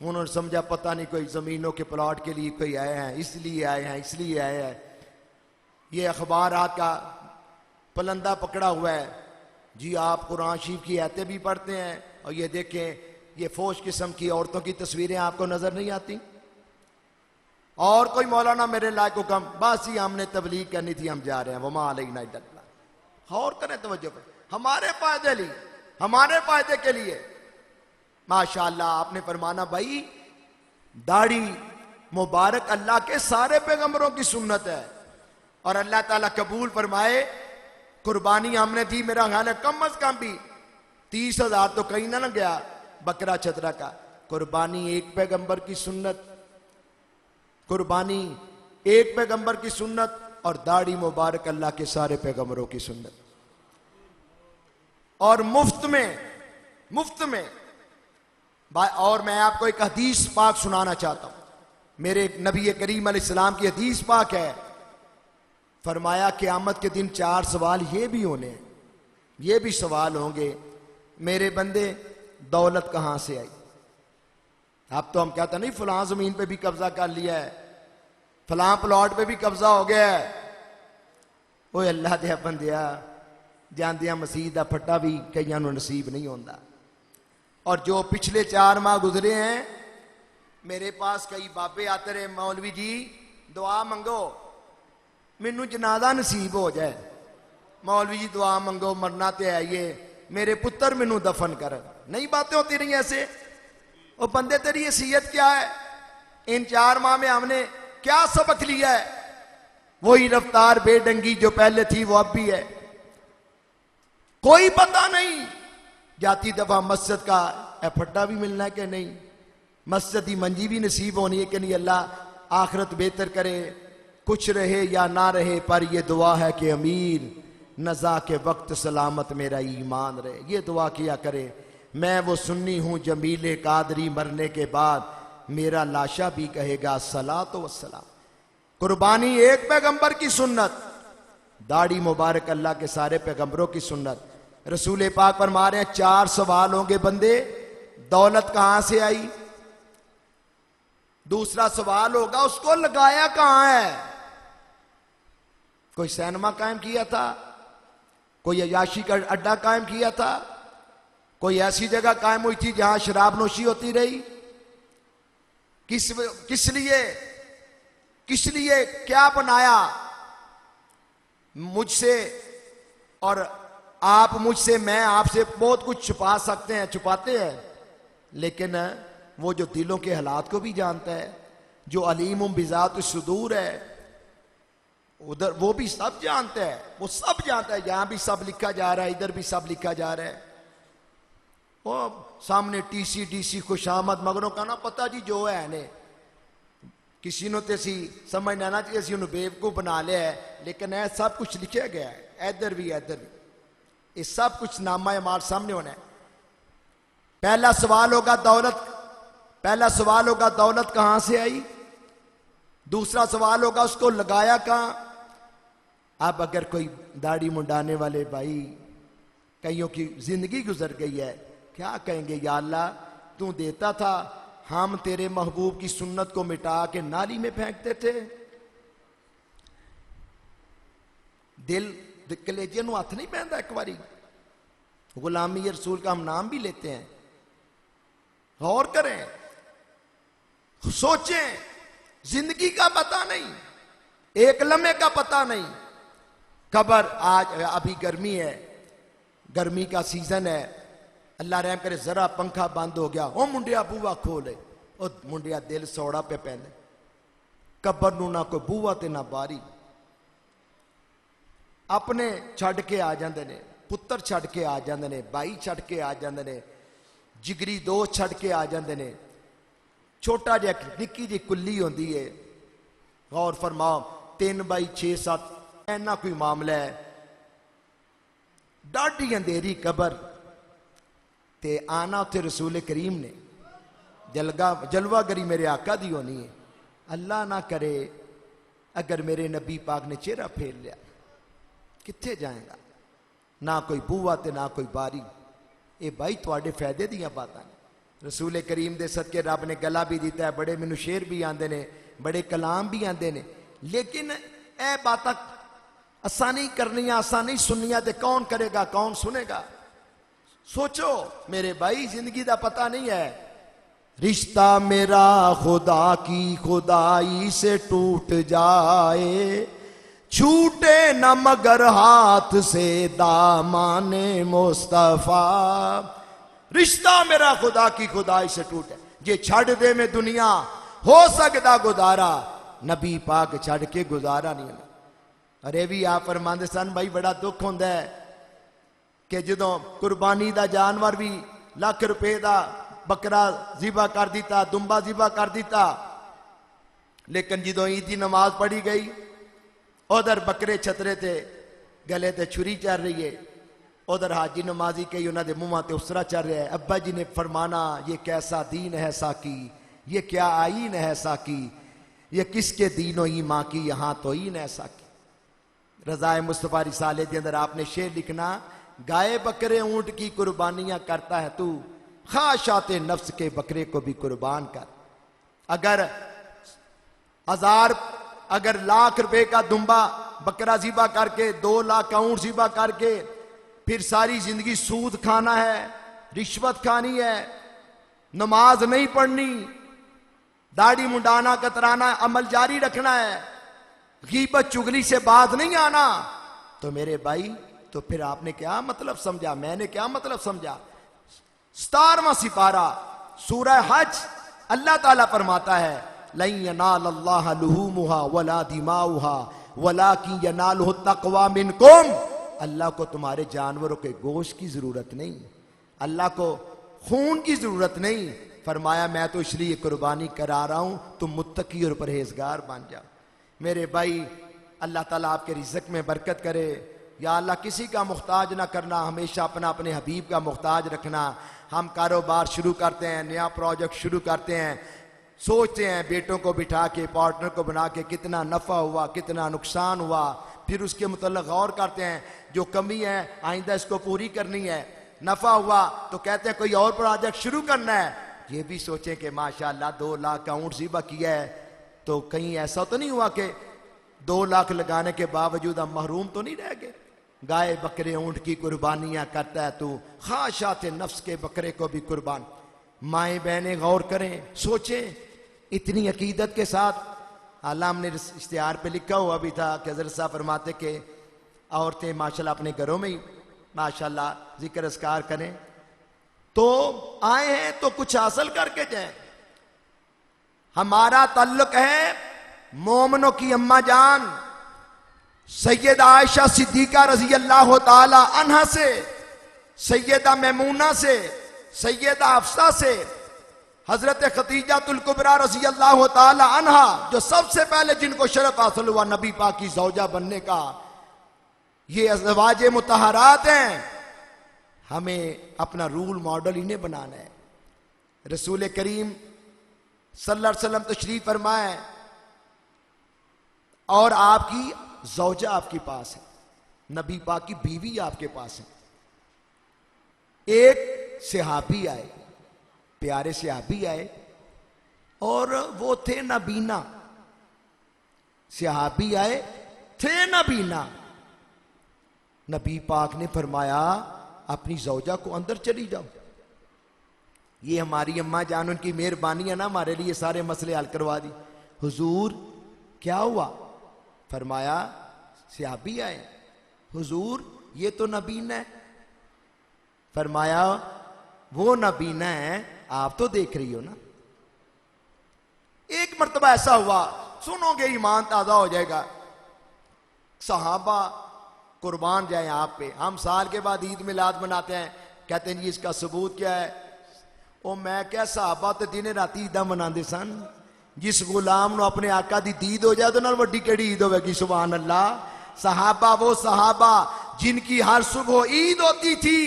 انہوں نے سمجھا پتہ نہیں کوئی زمینوں کے پلاٹ کے لیے کوئی آئے ہیں، اس لیے آئے ہیں، اس لیے آئے ہیں. یہ اخبارات کا پلندہ پکڑا ہوا ہے. جی آپ قرآن شریف کی آیتیں بھی پڑھتے ہیں اور یہ دیکھیں یہ فوش قسم کی عورتوں کی تصویریں آپ کو نظر نہیں آتی؟ اور کوئی مولانا میرے لائق حکم، بس ہی ہم نے تبلیغ کرنی تھی، ہم جا رہے ہیں، وما علینا الا البلاغ. اور کریں توجہ پر، ہمارے فائدے لیے، ہمارے فائدے کے لیے. ماشاءاللہ آپ نے فرمانا بھائی داڑھی مبارک اللہ کے سارے پیغمبروں کی سنت ہے، اور اللہ تعالیٰ قبول فرمائے. قربانی ہم نے دی، میرا خیال ہے کم از کم بھی 30,000 تو کہیں نہ گیا بکرا چترا کا. قربانی ایک پیغمبر کی سنت، قربانی ایک پیغمبر کی سنت، اور داڑھی مبارک اللہ کے سارے پیغمبروں کی سنت. اور مفت میں اور میں آپ کو ایک حدیث پاک سنانا چاہتا ہوں. میرے نبی کریم علیہ السلام کی حدیث پاک ہے. فرمایا قیامت کے دن 4 سوال یہ بھی ہونے ہیں، یہ بھی سوال ہوں گے میرے بندے دولت کہاں سے آئی؟ اب تو ہم کہتے ہیں نہیں فلاں زمین پہ بھی قبضہ کر لیا ہے، فلاں پلاٹ پہ بھی قبضہ ہو گیا ہے. وہ اللہ دیا بندیا جاندیاں مسیح دا پھٹا بھی کئیاں نو نصیب نہیں ہوندہ. اور جو پچھلے 4 ماہ گزرے ہیں میرے پاس کئی بابے آتے رہے، مولوی جی دعا منگو مینوں جنازہ نصیب ہو جائے، مولوی جی دعا منگو مرنا تے آئیے، میرے پتر مینوں دفن کر. نہیں باتیں ہوتی رہی ایسے. وہ بندے تیری حیثیت کیا ہے؟ ان 4 ماہ میں ہم نے کیا سبق لیا ہے؟ وہی رفتار بے ڈنگی جو پہلے تھی وہ اب بھی ہے. کوئی پتہ نہیں. جاتی دفعہ مسجد کا پھٹا بھی ملنا ہے کہ نہیں، مسجد کی منجی بھی نصیب ہونی ہے کہ نہیں. اللہ آخرت بہتر کرے، کچھ رہے یا نہ رہے، پر یہ دعا ہے کہ امیر نزا کے وقت سلامت میرا ایمان رہے. یہ دعا کیا کرے. میں وہ سنی ہوں جمیل قادری مرنے کے بعد میرا لاشا بھی کہے گا صلاۃ و السلام. قربانی ایک پیغمبر کی سنت، داڑھی مبارک اللہ کے سارے پیغمبروں کی سنت. رسول پاک فرما رہے ہیں 4 سوال ہوں گے بندے، دولت کہاں سے آئی؟ دوسرا سوال ہوگا اس کو لگایا کہاں ہے؟ کوئی سینما قائم کیا تھا، کوئی عیاشی کا اڈا قائم کیا تھا، کوئی ایسی جگہ قائم ہوئی تھی جہاں شراب نوشی ہوتی رہی؟ کس لیے کیا بنایا؟ مجھ سے اور آپ مجھ سے، میں آپ سے بہت کچھ چھپا سکتے ہیں، چھپاتے ہیں، لیکن وہ جو دلوں کے حالات کو بھی جانتا ہے، جو علیم بذات الصدور ہے، ادھر وہ بھی سب جانتا ہے. وہ سب جانتا ہے. یہاں بھی سب لکھا جا رہا ہے، ادھر بھی سب لکھا جا رہا ہے. وہ سامنے ٹی سی خوش آمد مگروں کا نا پتہ جی جو ہے نے کسی نو تے سی سمجھنا نہ چاہیے اسی انہوں بیوقوف بنا لیا ہے، لیکن یہ سب کچھ لکھا گیا ہے، ادھر بھی یہ سب کچھ نامہ اعمال سامنے ہونا ہے۔ پہلا سوال ہوگا دولت کہاں سے آئی، دوسرا سوال ہوگا اس کو لگایا کہاں۔ اب اگر کوئی داڑھی منڈانے والے بھائی کئیوں کی زندگی گزر گئی ہے، کیا کہیں گے؟ یا اللہ تو دیتا تھا، ہم تیرے محبوب کی سنت کو مٹا کے نالی میں پھینکتے تھے۔ دل کلیجے نو ہاتھ نہیں پہنتا ایک باری؟ غلامی رسول کا ہم نام بھی لیتے ہیں۔ غور کریں، سوچیں، زندگی کا پتہ نہیں، ایک لمحے کا پتہ نہیں۔ قبر آج ابھی گرمی ہے، گرمی کا سیزن ہے، اللہ رحم کرے ذرا پنکھا بند ہو گیا، او منڈیا بووا کھولے، او منڈیا دل سوڑا پہ پہنے۔ قبر نو نہ کوئی بووا تے نہ باری، اپنے چھڑ کے آ جاندے نے، پتر چھڑ کے آ جاندے نے، بھائی چھڑ کے آ جاندے نے، جگری دوست چھڑ کے آ جاندے نے، چھوٹا جا نکی جی کلی ہوندی ہے۔ غور فرماؤ، 3x6 اینا کوئی معاملہ ہے، ڈاڈی اندھیری قبر تے آنا تے رسول کریم نے جلوہ گری میرے آقا دی ہونی ہے۔ اللہ نہ کرے اگر میرے نبی پاک نے چہرہ پھیر لیا، کتھے جائیں گا؟ نہ کوئی بووا تے نہ کوئی باری۔ اے بھائی تواڈے فائدے دیاں باتاں نے، رسول کریم دے صدقے رب نے گلا بھی دیتا ہے، بڑے مینوں شعر بھی آندے نے، بڑے کلام بھی آندے نے، لیکن اے باتاں آسانی کرنیاں، آسانی سننیاں تے کون کرے گا، کون سنے گا؟ سوچو میرے بھائی، زندگی دا پتہ نہیں ہے۔ رشتہ میرا خدا کی خدائی سے ٹوٹ جائے، چھوٹے نہ مگر ہاتھ سے دامان مصطفیٰ۔ رشتہ میرا خدا کی خدائی سے ٹوٹے، یہ چھڑ دے میں دنیا ہو سکتا گزارا، نبی پاک چھڑ کے گزارا نہیں ہونا۔ ارے بھی آپ فرماندے سن بھائی بڑا دکھ ہوندہ ہے کہ جدوں قربانی دا جانور بھی ₹1,00,000 دا بکرا ذبح کر دیتا، دمبا ذبح کر دیتا، لیکن جدوں عید دی نماز پڑھی گئی، ادھر بکرے چھترے تے گلے تے چھری چل رہی ہے، ادھر حاجی نمازی کئی انہوں نے منہ تے اسرا چل رہا ہے۔ ابا جی نے فرمانا یہ کیسا دین ہے ساکی، یہ کیا آئین ہے ساکی، یہ کس کے دین و ایمان کی یہاں توہین ہے ساکی۔ رضائے مصطفیٰ رسالے کے اندر آپ نے شعر لکھنا، گائے بکرے اونٹ کی قربانیاں کرتا ہے تو، خواہشات نفس کے بکرے کو بھی قربان کر۔ اگر ₹1,00,000 کا دمبا بکرا ذبح کر کے، 2,00,000 کا اونٹ ذبح کر کے پھر ساری زندگی سود کھانا ہے، رشوت کھانی ہے، نماز نہیں پڑھنی، داڑھی منڈانا کترانا عمل جاری رکھنا ہے، غیبت چگلی سے بات نہیں آنا، تو میرے بھائی تو پھر آپ نے کیا مطلب سمجھا، میں نے کیا مطلب سمجھا؟ 17واں سپارہ سورہ حج، اللہ تعالیٰ فرماتا ہے لَن يَنَالَ اللَّهَ لُحُومُهَا وَلَا دِمَاؤُهَا وَلَكِنْ يَنَالُهُ التَّقْوَى مِنْكُمْ۔ اللہ کو تمہارے جانوروں کے گوشت کی ضرورت نہیں، اللہ کو خون کی ضرورت نہیں، فرمایا میں تو اس لیے قربانی کرا رہا ہوں تم متقی اور پرہیزگار بن جاؤ۔ میرے بھائی اللہ تعالیٰ آپ کے رزق میں برکت کرے، یا اللہ کسی کا محتاج نہ کرنا، ہمیشہ اپنے حبیب کا محتاج رکھنا۔ ہم کاروبار شروع کرتے ہیں، نیا پروجیکٹ شروع کرتے ہیں، سوچتے ہیں بیٹوں کو بٹھا کے، پارٹنر کو بنا کے کتنا نفع ہوا، کتنا نقصان ہوا، پھر اس کے متعلق غور کرتے ہیں، جو کمی ہے آئندہ اس کو پوری کرنی ہے، نفع ہوا تو کہتے ہیں کوئی اور پروجیکٹ شروع کرنا ہے۔ یہ بھی سوچیں کہ ماشاءاللہ 2,00,000 کا اونٹ ذبح کیا ہے تو کہیں ایسا تو نہیں ہوا کہ 2,00,000 لگانے کے باوجود ہم محروم تو نہیں رہ گئے۔ گائے بکرے اونٹ کی قربانیاں کرتا ہے تو، خواہشات نفس کے بکرے کو بھی قربان۔ مائیں بہنیں غور کریں، سوچیں، اتنی عقیدت کے ساتھ۔ ہم نے اشتہار پہ لکھا ہوا بھی تھا کہ حضرت صاحب فرماتے کہ عورتیں ماشاءاللہ اپنے گھروں میں ہی ماشاءاللہ ذکر اذکار کریں، تو آئے ہیں تو کچھ حاصل کر کے جائیں۔ ہمارا تعلق ہے مومنوں کی اماں جان سیدہ عائشہ صدیقہ رضی اللہ تعالی عنہا سے، سیدہ میمونہ سے، سیدہ حفصہ سے، حضرت خدیجہ الکبریٰ رضی اللہ تعالی عنہا جو سب سے پہلے جن کو شرف حاصل ہوا نبی پاک کی زوجہ بننے کا، یہ ازواج مطہرات ہیں، ہمیں اپنا رول ماڈل انہیں بنانا ہے۔ رسول کریم صلی اللہ علیہ وسلم تشریف فرمائے اور آپ کی زوجہ آپ کے پاس ہے، نبی پاک کی بیوی آپ کے پاس ہے۔ ایک صحابی آئے، پیارے صحابی آئے، اور وہ تھے نابینا، صحابی آئے تھے نابینا۔ نبی پاک نے فرمایا اپنی زوجہ کو اندر چلی جاؤ۔ یہ ہماری اماں جان، ان کی مہربانی ہے نا، ہمارے لیے سارے مسئلے حل کروا دی۔ حضور کیا ہوا؟ فرمایا صحابی آئے۔ حضور یہ تو نابینا ہے۔ فرمایا وہ نابینا ہے، آپ تو دیکھ رہی ہو نا۔ ایک مرتبہ ایسا ہوا، سنو گے ایمان تازہ ہو جائے گا۔ صحابہ قربان جائیں آپ پہ، ہم سال کے بعد عید میلاد مناتے ہیں، کہتے ہیں جی اس کا ثبوت کیا ہے؟ او میں کیا صحابہ تے دن راتی عیداں مناندے سن، جس غلام نو اپنے آقا دی دید ہو جائے تو نال وڈی کیڑی عید ہوے گی؟ سبحان اللہ۔ صحابہ وہ صحابہ جن کی ہر صبح عید ہوتی تھی،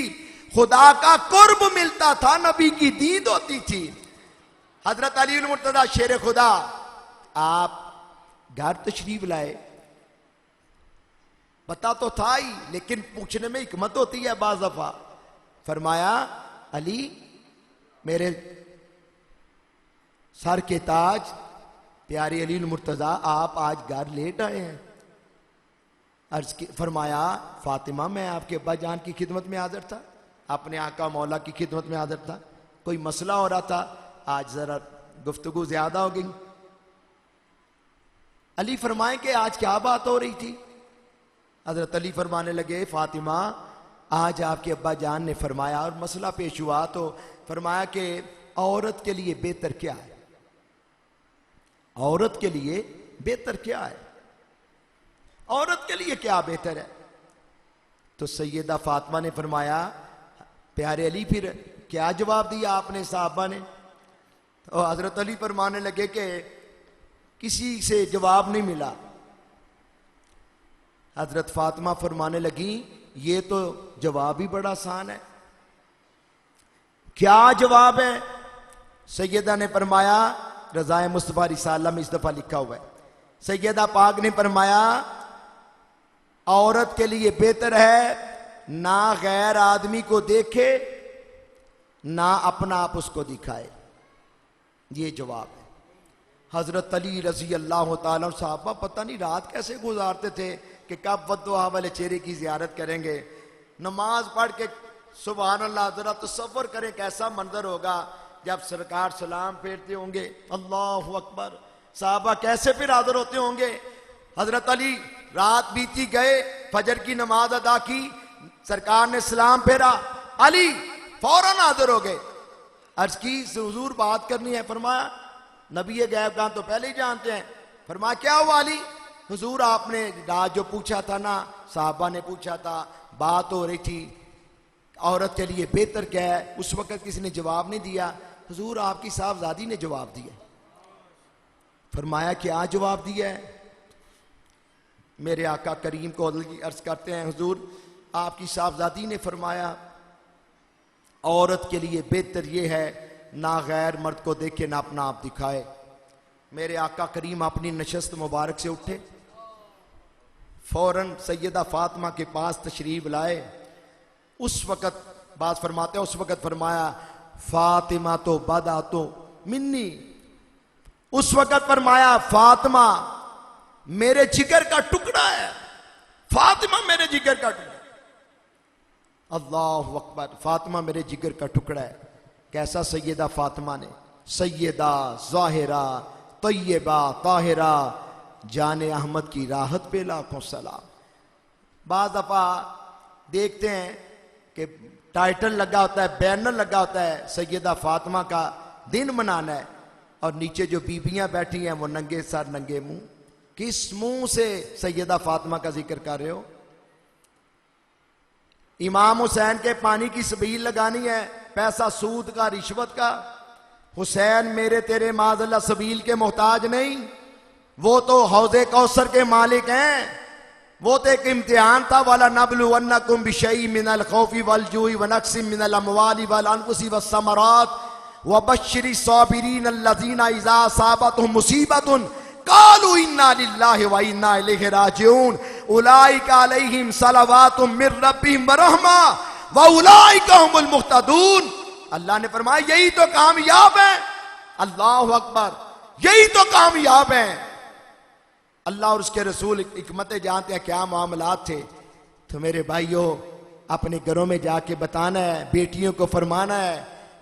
خدا کا قرب ملتا تھا، نبی کی دید ہوتی تھی۔ حضرت علی المرتضیٰ شیر خدا آپ گھر تشریف لائے، پتا تو تھا ہی لیکن پوچھنے میں حکمت ہوتی ہے بعض دفعہ۔ فرمایا علی میرے سر کے تاج پیارے علی المرتضیٰ، آپ آج گھر لیٹ آئے ہیں۔ فرمایا فاطمہ میں آپ کے ابا جان کی خدمت میں حاضر تھا، اپنے آقا مولا کی خدمت میں حاضر تھا، کوئی مسئلہ ہو رہا تھا، آج ذرا گفتگو زیادہ ہو گئی۔ علی فرمائیں کہ آج کیا بات ہو رہی تھی؟ حضرت علی فرمانے لگے فاطمہ آج آپ کے ابا جان نے فرمایا اور مسئلہ پیش ہوا، تو فرمایا کہ عورت کے لیے بہتر کیا ہے؟ عورت کے لیے بہتر کیا ہے؟ عورت کے لیے کیا بہتر ہے؟ تو سیدہ فاطمہ نے فرمایا پیارے علی پھر کیا جواب دیا آپ نے صحابہ نے؟ تو حضرت علی فرمانے لگے کہ کسی سے جواب نہیں ملا۔ حضرت فاطمہ فرمانے لگی یہ تو جواب ہی بڑا آسان ہے۔ کیا جواب ہے؟ سیدہ نے فرمایا، رضائے مصطفیٰ رسالہ میں اس دفعہ لکھا ہوا ہے، سیدہ پاک نے فرمایا عورت کے لیے بہتر ہے نہ غیر آدمی کو دیکھے نہ اپنا آپ اس کو دکھائے۔ یہ جواب ہے۔ حضرت علی رضی اللہ تعالیٰ صحابہ پتہ نہیں رات کیسے گزارتے تھے کہ کب ودعا والے چہرے کی زیارت کریں گے۔ نماز پڑھ کے سبحان اللہ، ذرا تصور کریں کیسا منظر ہوگا جب سرکار سلام پھیرتے ہوں گے، اللہ اکبر، صحابہ کیسے پھر حاضر ہوتے ہوں گے۔ حضرت علی رات بیتی گئے، فجر کی نماز ادا کی، سرکار نے سلام پھیرا، علی فوراً حاضر ہو گئے۔ عرض کی حضور بات کرنی ہے۔ فرمایا نبی غیب کا تو پہلے ہی جانتے ہیں۔ فرمایا کیا ہوا علی؟ حضور آپ نے رات جو پوچھا تھا نا، صحابہ نے پوچھا تھا، بات ہو رہی تھی عورت کے لیے بہتر کیا ہے، اس وقت کسی نے جواب نہیں دیا، حضور آپ کی صاحبزادی نے جواب دیا۔ فرمایا کیا جواب دیا ہے؟ میرے آقا کریم کو عرض کرتے ہیں حضور آپ کی صاحبزادی نے فرمایا عورت کے لیے بہتر یہ ہے نہ غیر مرد کو دیکھے نہ اپنا آپ دکھائے۔ میرے آقا کریم اپنی نشست مبارک سے اٹھے، فوراً سیدہ فاطمہ کے پاس تشریف لائے۔ اس وقت بعض فرماتے ہیں اس وقت فرمایا فاطمہ تو بدعتو منی، اس وقت فرمایا فاطمہ میرے جگر کا ٹکڑا ہے، فاطمہ میرے جگر کا ٹکڑا، اللہ اکبر، فاطمہ میرے جگر کا ٹکڑا ہے۔ کیسا سیدہ فاطمہ نے، سیدہ ظاہرہ طیبہ طاہرہ جان احمد کی راحت پہ لاکھوں سلام۔ بعض دفعہ دیکھتے ہیں کہ ٹائٹل لگا ہوتا ہے، بینر لگا ہوتا ہے سیدہ فاطمہ کا دن منانا ہے، اور نیچے جو بیبیاں بیٹھی ہیں وہ ننگے سر ننگے منہ۔ کس منہ سے سیدہ فاطمہ کا ذکر کر رہے ہو؟ امام حسین کے پانی کی سبیل لگانی ہے، پیسہ سود کا رشوت کا، حسین میرے تیرے معاذ اللہ سبیل کے محتاج نہیں، وہ تو حوض کوثر کے مالک ہیں. وہ تو ایک امتحان تھا. وَلَنَبْلُوَنَّكُمْ بِشَيْءٍ مِّنَ الْخَوْفِ وَالْجُوعِ وَنَقْصٍ مِّنَ الْأَمْوَالِ وَالْأَنفُسِ وَالثَّمَرَاتِ وَبَشِّرِ الصَّابِرِينَ الَّذِينَ إِذَا أَصَابَتْهُم مُّصِيبَةٌ قَالُوا إِنَّا لِلَّهِ وَإِنَّا إِلَيْهِ راجعون أُولَٰئِكَ عَلَيْهِمْ صَلَوَاتٌ مِّن رَّبِّهِمْ وَرَحْمَةٌ وَأُولَٰئِكَ هُمُ الْمُهْتَدُونَ. اللہ نے فرمایا یہی تو کامیاب ہیں. اللہ اکبر، یہی تو کامیاب ہیں. اللہ اور اس کے رسول حکمت جانتے ہیں کیا معاملات تھے. تو میرے بھائیوں اپنے گھروں میں جا کے بتانا ہے، بیٹیوں کو فرمانا ہے،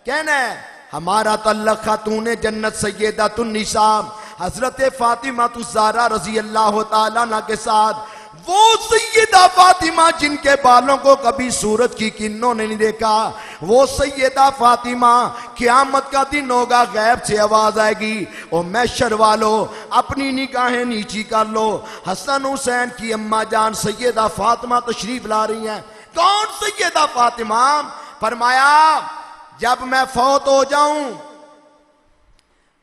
کہنا ہے ہمارا تعلق خاتون جنت سیدۃ النساء حضرت فاطمہ الزہرا رضی اللہ تعالیٰ عنہ کے ساتھ. وہ سیدہ فاطمہ جن کے بالوں کو کبھی سورج کی کرنوں نے نہیں دیکھا، وہ سیدہ فاطمہ قیامت کا دن ہوگا غیب سے آواز آئے گی او محشر والو اپنی نگاہیں نیچی کر لو. حسن حسین کی اماں جان سیدہ فاطمہ تشریف لا رہی ہیں. کون سیدہ فاطمہ؟ فرمایا جب میں فوت ہو جاؤں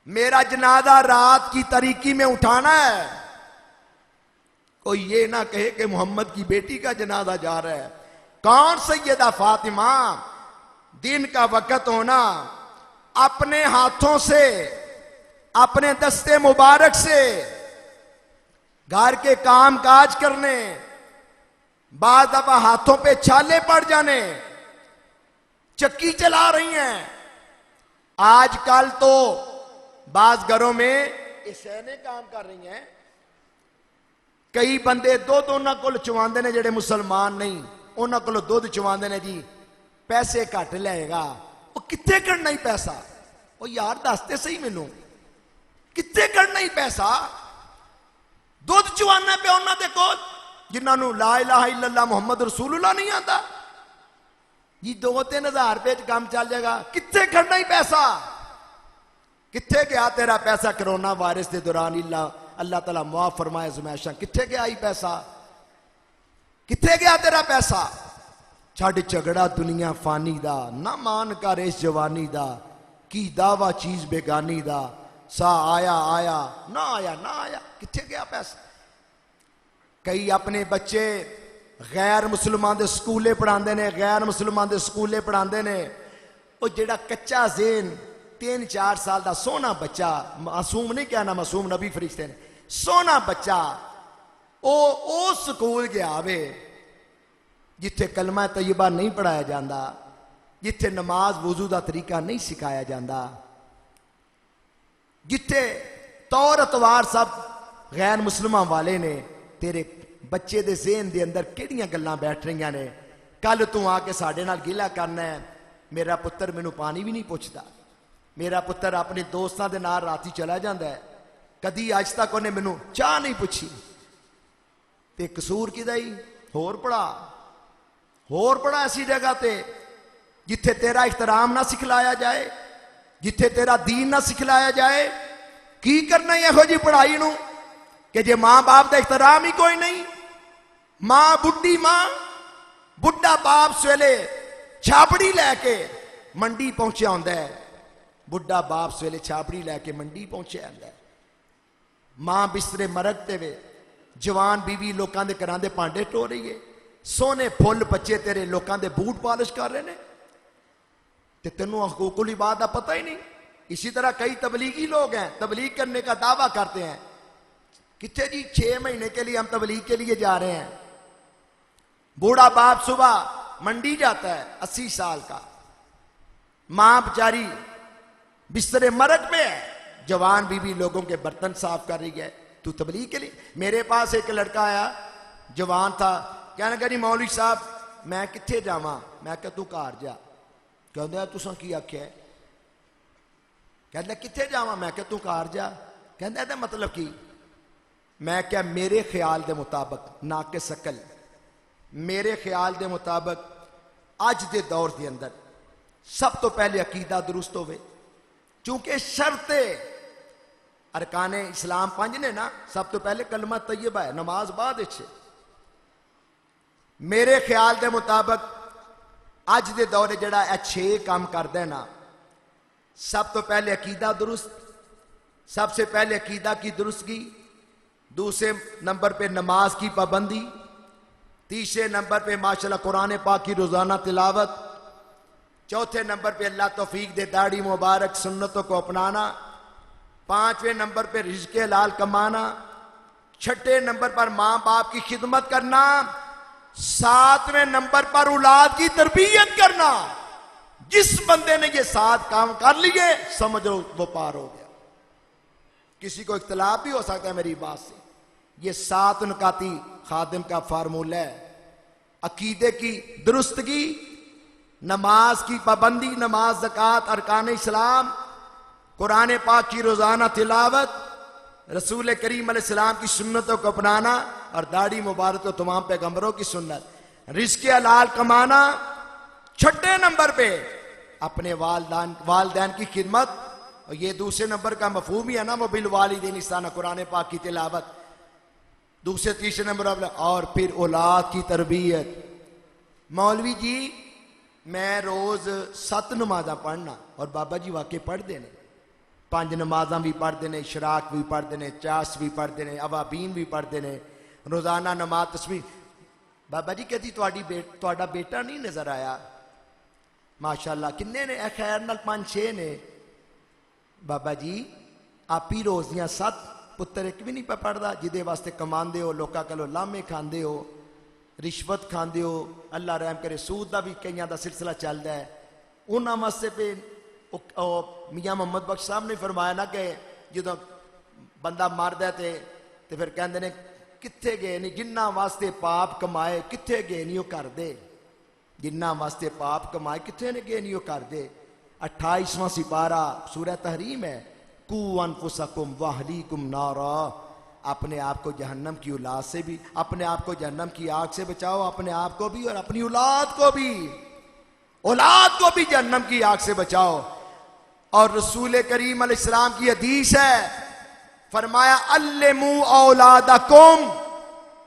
میرا جنازہ رات کی تاریکی میں اٹھانا ہے. کوئی یہ نہ کہے کہ محمد کی بیٹی کا جنازہ جا رہا ہے. کون سیدہ فاطمہ؟ دن کا وقت ہونا، اپنے ہاتھوں سے اپنے دستے مبارک سے گھر کے کام کاج کرنے، بعض دفعہ ہاتھوں پہ چھالے پڑ جانے، چکی چلا رہی ہیں. آج کل تو بعض گھروں میں اسینے کام کر رہی ہیں. کئی بندے انہاں کول چواندے نے جڑے مسلمان نہیں، انہاں کول دودھ چواندے نے جی پیسے گھٹ لے گا. وہ کتنے کرنا ہی پیسہ؟ وہ یار دستے صحیح مینوں کتنے کرنا ہی پیسہ؟ دودھ چوانا پہ انہاں دے کول جنہاں نو لا الہ الا اللہ محمد رسول اللہ نہیں آتا جی 2-3 ہزار روپے کام چل جائے گا. کتنے کرنا ہی پیسہ؟ کتنے گیا تیرا پیسہ کرونا وائرس دے دوران؟ اللہ تعالیٰ معاف فرمائے زمیشہ. کتنے گیا ہی پیسہ؟ کتنے گیا تیرا پیسہ؟ چھڑ جھگڑا دنیا فانی دا، نہ مان کر اس جوانی دا، کی دعویٰ چیز بیگانی دا، سا آیا آیا نہ آیا نہ آیا. کتنے گیا پیسہ؟ کئی اپنے بچے غیر مسلمان دے سکولے پڑھاندے نے، غیر مسلمان دے سکولے پڑھاندے نے. وہ جڑا کچا ذہن 3-4 سال دا سونا بچہ، معصوم نہیں کہنا، معصوم نبی فرشتے نے، سونا بچہ او سکول گیا وے جتھے کلمہ طیبہ نہیں پڑھایا جاندہ، جتھے نماز وضو دا طریقہ نہیں سکھایا جاندہ، جتھے طور اتوار سب غیر مسلمان والے نے. تیرے بچے دے ذہن دے اندر کیڑیاں گلاں بیٹھ رہی نے؟ کل تو آ کے ساڈے نال گلا کرنا ہے میرا پتر مینوں پانی بھی نہیں پوچھتا، میرا پتر اپنے دوستاں دے نال راتی چلا جاندا ہے، کدی اج تک انہیں مینوں چاہ نہیں پوچھی. تے قصور کدا ہی؟ ہور پڑھا ایسی جگہ تے جتھے تیرا احترام نہ سکھلایا جائے، جتھے تیرا دین نہ سکھلایا جائے. کی کرنا ہے یہو جی پڑھائی نو کہ جے ماں باپ دا احترام ہی کوئی نہیں؟ ماں بڈھا باپ سویلے چھاپڑی لے کے منڈی پہنچیا ہوندا ہے، بڈھا باپ سویلے چھاپڑی لے کے منڈی پہنچیا ہوندا ہے. ماں بسترے مرگتے وے، جوان بیوی لوکاں دے گھراں دے پانڈے ٹو رہی ہے، سونے پھل بچے تیرے لوکاں دے بوٹ پالش کر رہے نے تے تینوں حقوق العباد دا پتہ ہی نہیں. اسی طرح کئی تبلیغی لوگ ہیں، تبلیغ کرنے کا دعویٰ کرتے ہیں. کتنے جی 6 مہینے کے لیے ہم تبلیغ کے لیے جا رہے ہیں. بوڑھا باپ صبح منڈی جاتا ہے 80 سال کا، ماں بچاری بستر مرگ پہ ہے، جوان بیوی لوگوں کے برتن صاف کر رہی ہے. تو تبلیغ کے لیے؟ میرے پاس ایک لڑکا آیا جوان تھا، کہنے لگا جی مولوی صاحب میں کتنے جاواں؟ میں کہ تو گھر جا. کہندا تساں کی آکھیا ہے؟ کہندا کتنے جاواں؟ میں کہ تو گھر جا. کہندا اے مطلب کی؟ میں کیا میرے خیال دے مطابق ناقص عقل، میرے خیال دے مطابق اج دے دور دے اندر سب تو پہلے عقیدہ درست ہوئے، چونکہ شرط ارکان اسلام 5 نے نا، سب تو پہلے کلمہ طیبہ ہے، نماز بعد اچھے. میرے خیال دے مطابق اج دے دور جڑا اے 6 کام کردا ہے نا، سب تو پہلے عقیدہ درست، سب سے پہلے عقیدہ کی درستگی، دوسرے نمبر پہ نماز کی پابندی، تیسرے نمبر پہ ماشاءاللہ قرآن پاک کی روزانہ تلاوت، چوتھے نمبر پہ اللہ توفیق دے داڑھی مبارک سنتوں کو اپنانا، پانچویں نمبر پہ رزق حلال کمانا، چھٹے نمبر پر ماں باپ کی خدمت کرنا، ساتویں نمبر پر اولاد کی تربیت کرنا۔ جس بندے نے یہ 7 کام کر لیے سمجھو وہ پار ہو گیا۔ کسی کو اختلاف بھی ہو سکتا ہے میری بات سے، یہ 7 نکاتی خادم کا فارمولہ ہے۔ عقیدے کی درستگی، نماز کی پابندی، نماز، زکوٰۃ، ارکان اسلام، قرآن پاک کی روزانہ تلاوت، رسول کریم علیہ السلام کی سنتوں کو اپنانا اور داڑھی مبارک و تمام پیغمبروں کی سنت، رزق حلال کمانا، چھٹے نمبر پہ اپنے والدین کی خدمت، اور یہ دوسرے نمبر کا مفہوم ہی ہے نا، وہ بالوالدین احسانا، قرآن پاک کی تلاوت، دوسرے تیسرے نمبر پر، اور پھر اولاد کی تربیت۔ مولوی جی میں روز 7 نمازاں پڑھنا، اور بابا جی واقعی پڑھ دینے، 5 نمازاں بھی پڑھ دینے، اشراق بھی پڑھ دینے، چاس بھی پڑھ دینے، اوابین بھی پڑھ دینے، روزانہ نماز تسبیح۔ بابا جی کہتی تہاڈا بیٹا نہیں نظر آیا؟ ماشاءاللہ کنے نے؟ اے خیر نال 5-6 نے۔ بابا جی آپ ہی روز دیاں 7 پتر ایک بھی نہیں پہ پڑھدا، جدے واسطے کماندے ہو، لوکاں کولوں لامے کھاندے ہو، رشوت کھاندے ہو، اللہ رحم کرے سود دا بھی کئیاں دا سلسلہ چلدا ہے۔ انہاں واسطے پہ میاں محمد بخش صاحب نے فرمایا نا کہ جدوں بندہ مردا تے پھر کہندے نے کتھے گئے نہیں جنہاں واسطے پاپ کمائے، کتھے گئے نہیں وہ کر دے، جنہاں واسطے پاپ کمائے کتھے نے گئے نہیں وہ کر دے۔ 28واں سپارہ سورہ تحریم ہے، قُوا أَنفُسَكُمْ وَأَهْلِيكُمْ نَارًا، اپنے آپ کو جہنم کی اولاد سے بھی، اپنے آپ کو جہنم کی آگ سے بچاؤ، اپنے آپ کو بھی اور اپنی اولاد کو بھی جہنم کی آگ سے بچاؤ۔ اور رسول کریم علیہ السلام کی حدیث ہے، فرمایا علموا اولادکم،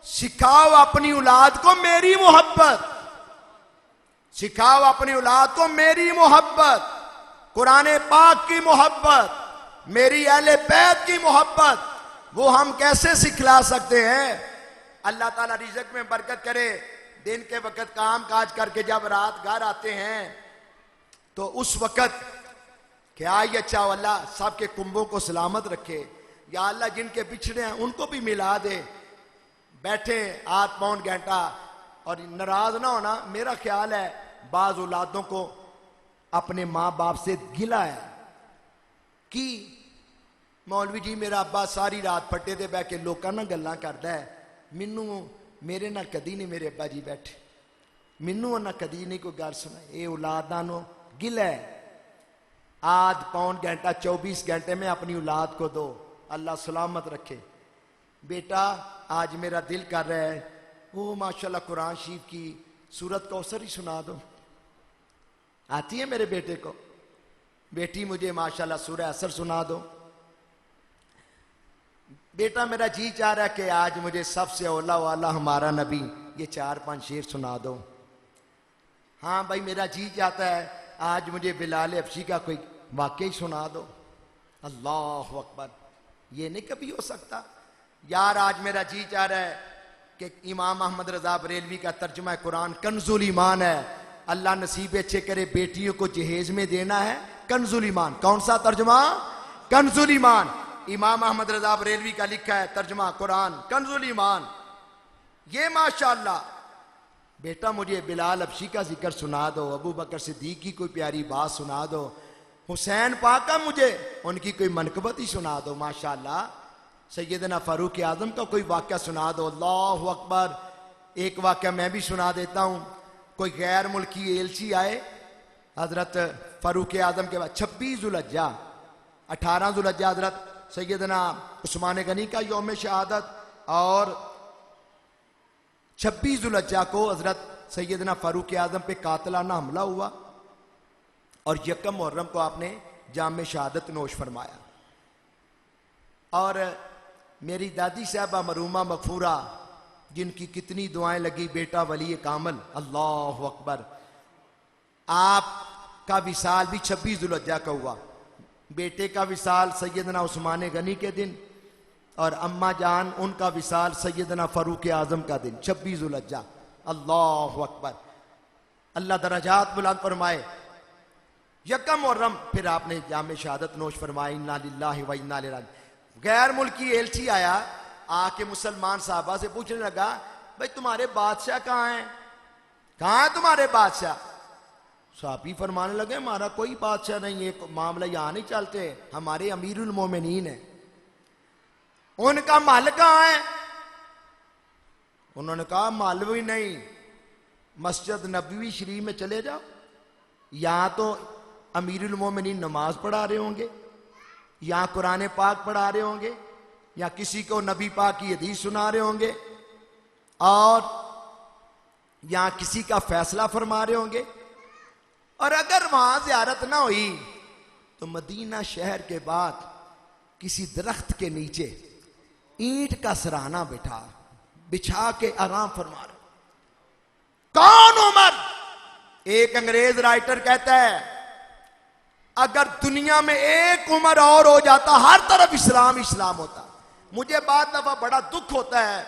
سکھاؤ اپنی اولاد کو میری محبت، سکھاؤ اپنی اولاد کو میری محبت، قرآن پاک کی محبت، میری اہل بیت کی محبت۔ وہ ہم کیسے سکھلا سکتے ہیں؟ اللہ تعالیٰ رزق میں برکت کرے، دن کے وقت کام کاج کر کے جب رات گھر آتے ہیں تو اس وقت کیا ہی اچھا ہو، اللہ سب کے کنبوں کو سلامت رکھے، یا اللہ جن کے بچھڑے ہیں ان کو بھی ملا دے، بیٹھے 8-9 گھنٹہ اور ناراض نہ ہونا۔ میرا خیال ہے بعض اولادوں کو اپنے ماں باپ سے گلہ ہے کہ مولوی جی میرا ابا ساری رات پٹے دے بہ کے لوکاں نہ گلاں کردا ہے، مینوں میرے نال کدی نہیں میرے ابا جی بیٹھے، مینوں انہاں کدی نہیں کوئی گل سنائی۔ اے اولاداں نو گلہ ہے، آدھ پون گھنٹہ 24 گھنٹے میں اپنی اولاد کو دو، اللہ سلامت رکھے۔ بیٹا آج میرا دل کر رہا ہے وہ ماشاءاللہ قرآن شریف کی سورت کوثر ہی سنا دو، آتی ہے میرے بیٹے کو؟ بیٹی مجھے ماشاءاللہ سورہ اثر سنا دو۔ بیٹا میرا جی چاہ رہا ہے کہ آج مجھے سب سے اولا والا ہمارا نبی یہ 4-5 شعر سنا دو۔ ہاں بھائی میرا جی چاہتا ہے آج مجھے بلال حبشی کا کوئی واقعی سنا دو۔ اللہ اکبر، یہ نہیں کبھی ہو سکتا یار۔ آج میرا جی چاہ رہا ہے کہ امام احمد رضا بریلوی کا ترجمہ قرآن کنز الایمان ہے، اللہ نصیب اچھے کرے بیٹیوں کو جہیز میں دینا ہے، کنز الایمان۔ کون سا ترجمہ؟ کنز الایمان، امام احمد رضا بریلوی کا لکھا ہے ترجمہ قرآن کنز الایمان۔ یہ ماشاءاللہ بیٹا مجھے بلال حبشی کا ذکر سنا دو، ابو بکر صدیق کی کوئی پیاری بات سنا دو، حسین پاک کا مجھے ان کی کوئی منقبت ہی سنا دو، ماشاءاللہ سیدنا فاروق اعظم کا کوئی واقعہ سنا دو۔ اللہ اکبر، ایک واقعہ میں بھی سنا دیتا ہوں۔ کوئی غیر ملکی ایلچی آئے حضرت فاروق اعظم کے بعد 26 ذوالحجہ 18 ذوالحجہ حضرت سیدنا عثمان غنی کا یوم شہادت، اور 26 ذوالحجہ کو حضرت سیدنا فاروق اعظم پہ قاتلانہ حملہ ہوا، اور 1 محرم کو آپ نے جام شہادت نوش فرمایا۔ اور میری دادی صاحبہ مرحومہ مغفورہ جن کی کتنی دعائیں لگی، بیٹا ولی کامل، اللہ اکبر، آپ کا وصال بھی 26 ذوالحجہ کا ہوا۔ بیٹے کا وصال سیدنا عثمان غنی کے دن، اور اماں جان ان کا وصال سیدنا فاروق اعظم کا دن 26 ذوالحجہ۔ اللہ اکبر، اللہ درجات بلند فرمائے۔ یکم محرم پھر آپ نے جام شہادت نوش فرمائی، انا للہ و انا الیہ راجعون۔ غیر ملکی ایلچی آیا، آ کے مسلمان صحابہ سے پوچھنے لگا بھائی تمہارے بادشاہ کہاں ہیں، کہاں ہیں تمہارے بادشاہ؟ صحابی فرمانے لگے ہمارا کوئی بادشاہ نہیں، یہ معاملہ یہاں نہیں چلتے، ہمارے امیر المومنین ہیں۔ ان کا محل کہاں ہے؟ انہوں نے کہا محل بھی نہیں، مسجد نبوی شریف میں چلے جاؤ، یہاں تو امیر المومنین نماز پڑھا رہے ہوں گے، یہاں قرآن پاک پڑھا رہے ہوں گے، یا کسی کو نبی پاک کی حدیث سنا رہے ہوں گے، اور یہاں کسی کا فیصلہ فرما رہے ہوں گے۔ اور اگر وہاں زیارت نہ ہوئی تو مدینہ شہر کے بعد کسی درخت کے نیچے اینٹ کا سرہانہ بچھا کے آرام فرما رہے۔ کون عمر؟ ایک انگریز رائٹر کہتا ہے اگر دنیا میں ایک عمر اور ہو جاتا ہر طرف اسلام اسلام ہوتا۔ مجھے بعض دفعہ بڑا دکھ ہوتا ہے،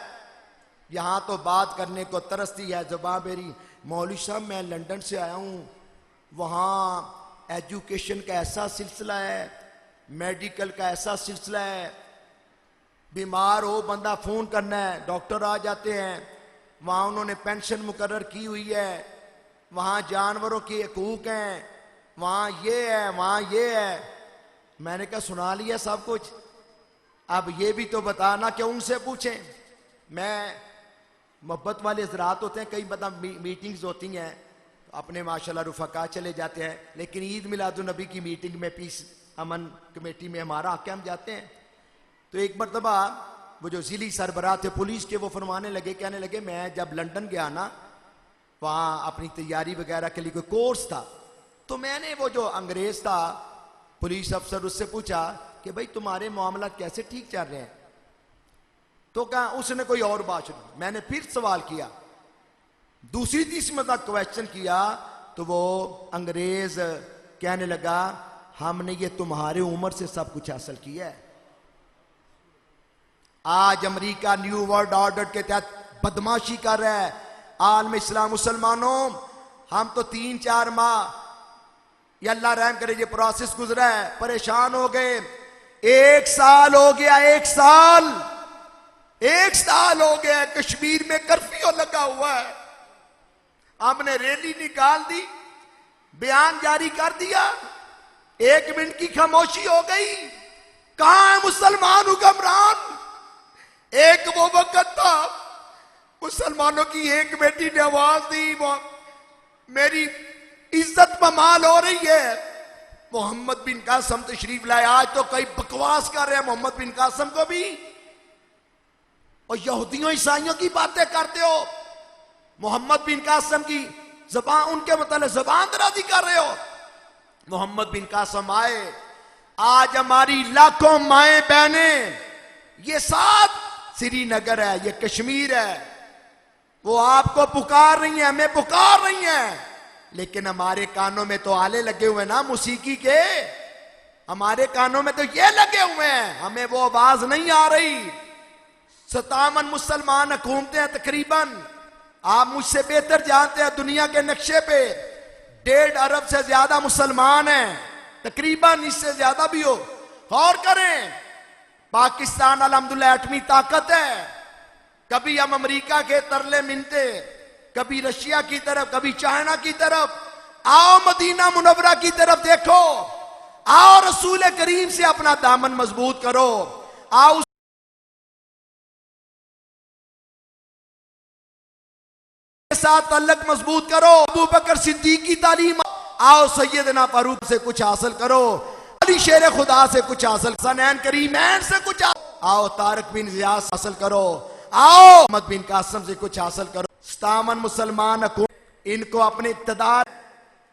یہاں تو بات کرنے کو ترستی ہے زبان میری، مولوی صاحب میں لندن سے آیا ہوں، وہاں ایجوکیشن کا ایسا سلسلہ ہے، میڈیکل کا ایسا سلسلہ ہے، بیمار ہو بندہ فون کرنا ہے ڈاکٹر آ جاتے ہیں، وہاں انہوں نے پینشن مقرر کی ہوئی ہے، وہاں جانوروں کے حقوق ہیں، وہاں یہ ہے وہاں یہ ہے۔ میں نے کہا سنا لیا سب کچھ، اب یہ بھی تو بتانا کہ ان سے پوچھیں۔ میں محبت والے حضرات ہوتے ہیں، کئی بتا میٹنگز ہوتی ہیں اپنے ماشاءاللہ رفقا چلے جاتے ہیں، لیکن عید میلاد النبی کی میٹنگ میں پیس امن کمیٹی میں ہمارا حق ہے، ہم جاتے ہیں۔ تو ایک مرتبہ وہ جو ضلعی سربراہ تھے پولیس کے، وہ فرمانے لگے، کہنے لگے میں جب لندن گیا نا، وہاں اپنی تیاری وغیرہ کے لیے کوئی کورس تھا، تو میں نے وہ جو انگریز تھا پولیس افسر اس سے پوچھا کہ بھئی تمہارے معاملات کیسے ٹھیک چل رہے ہیں؟ تو کہا اس نے کوئی اور بات سنی۔ میں نے پھر سوال کیا، دوسری تیسری مرتبہ کویسچن کیا، تو وہ انگریز کہنے لگا ہم نے یہ تمہارے عمر سے سب کچھ حاصل کیا ہے۔ آج امریکہ نیو ورلڈ آرڈر کے تحت بدماشی کر رہا ہے، عالم اسلام مسلمانوں ہم تو 3-4 ماہ یا اللہ رحم کرے یہ پروسیس گزرا ہے، پریشان ہو گئے، 1 سال ہو گیا، 1 سال ہو گیا کشمیر میں کرفیو لگا ہوا ہے، ہم نے ریلی نکال دی، بیان جاری کر دیا، 1 منٹ کی خاموشی ہو گئی، کہاں ہے مسلمان حکمران؟ ایک وہ وقت تھا مسلمانوں کی ایک بیٹی نے آواز دی، وہ میری عزت پامال ہو رہی ہے، محمد بن قاسم تشریف لائے۔ آج تو کئی بکواس کر رہے ہیں محمد بن قاسم کو بھی، اور یہودیوں عیسائیوں کی باتیں کرتے ہو، محمد بن قاسم کی زبان ان کے متعلق زبان درازی کر رہے ہو۔ محمد بن قاسم آئے، آج ہماری لاکھوں مائیں بہنیں، یہ ساتھ سری نگر ہے، یہ کشمیر ہے، وہ آپ کو پکار رہی ہیں، ہمیں پکار رہی ہیں، لیکن ہمارے کانوں میں تو آلے لگے ہوئے نا موسیقی کے، ہمارے کانوں میں تو یہ لگے ہوئے ہیں، ہمیں وہ آواز نہیں آ رہی۔ 57 مسلمان حکومتیں ہیں تقریباً، آپ مجھ سے بہتر جانتے ہیں، دنیا کے نقشے پہ 1.5 ارب سے زیادہ مسلمان ہیں، تقریباً اس سے زیادہ بھی ہو، غور کریں۔ پاکستان الحمدللہ ایٹمی طاقت ہے، کبھی ہم امریکہ کے ترلے منتے، کبھی رشیا کی طرف، کبھی چائنا کی طرف، آؤ مدینہ منورہ کی طرف دیکھو، آؤ رسول کریم سے اپنا دامن مضبوط کرو، آؤ ساتھ تعلق مضبوط کرو، ابو بکر صدیق کی تعلیم، آؤ سیدنا فاروق سے کچھ حاصل کرو، علی شیر خدا سے کچھ حاصل، حسنین کریمین سے کچھ حاصل، آؤ طارق بن زیاد حاصل کرو، آؤ محمد بن قاسم سے کچھ حاصل کرو۔ 57 مسلمان حکومت، ان کو اپنے اقتدار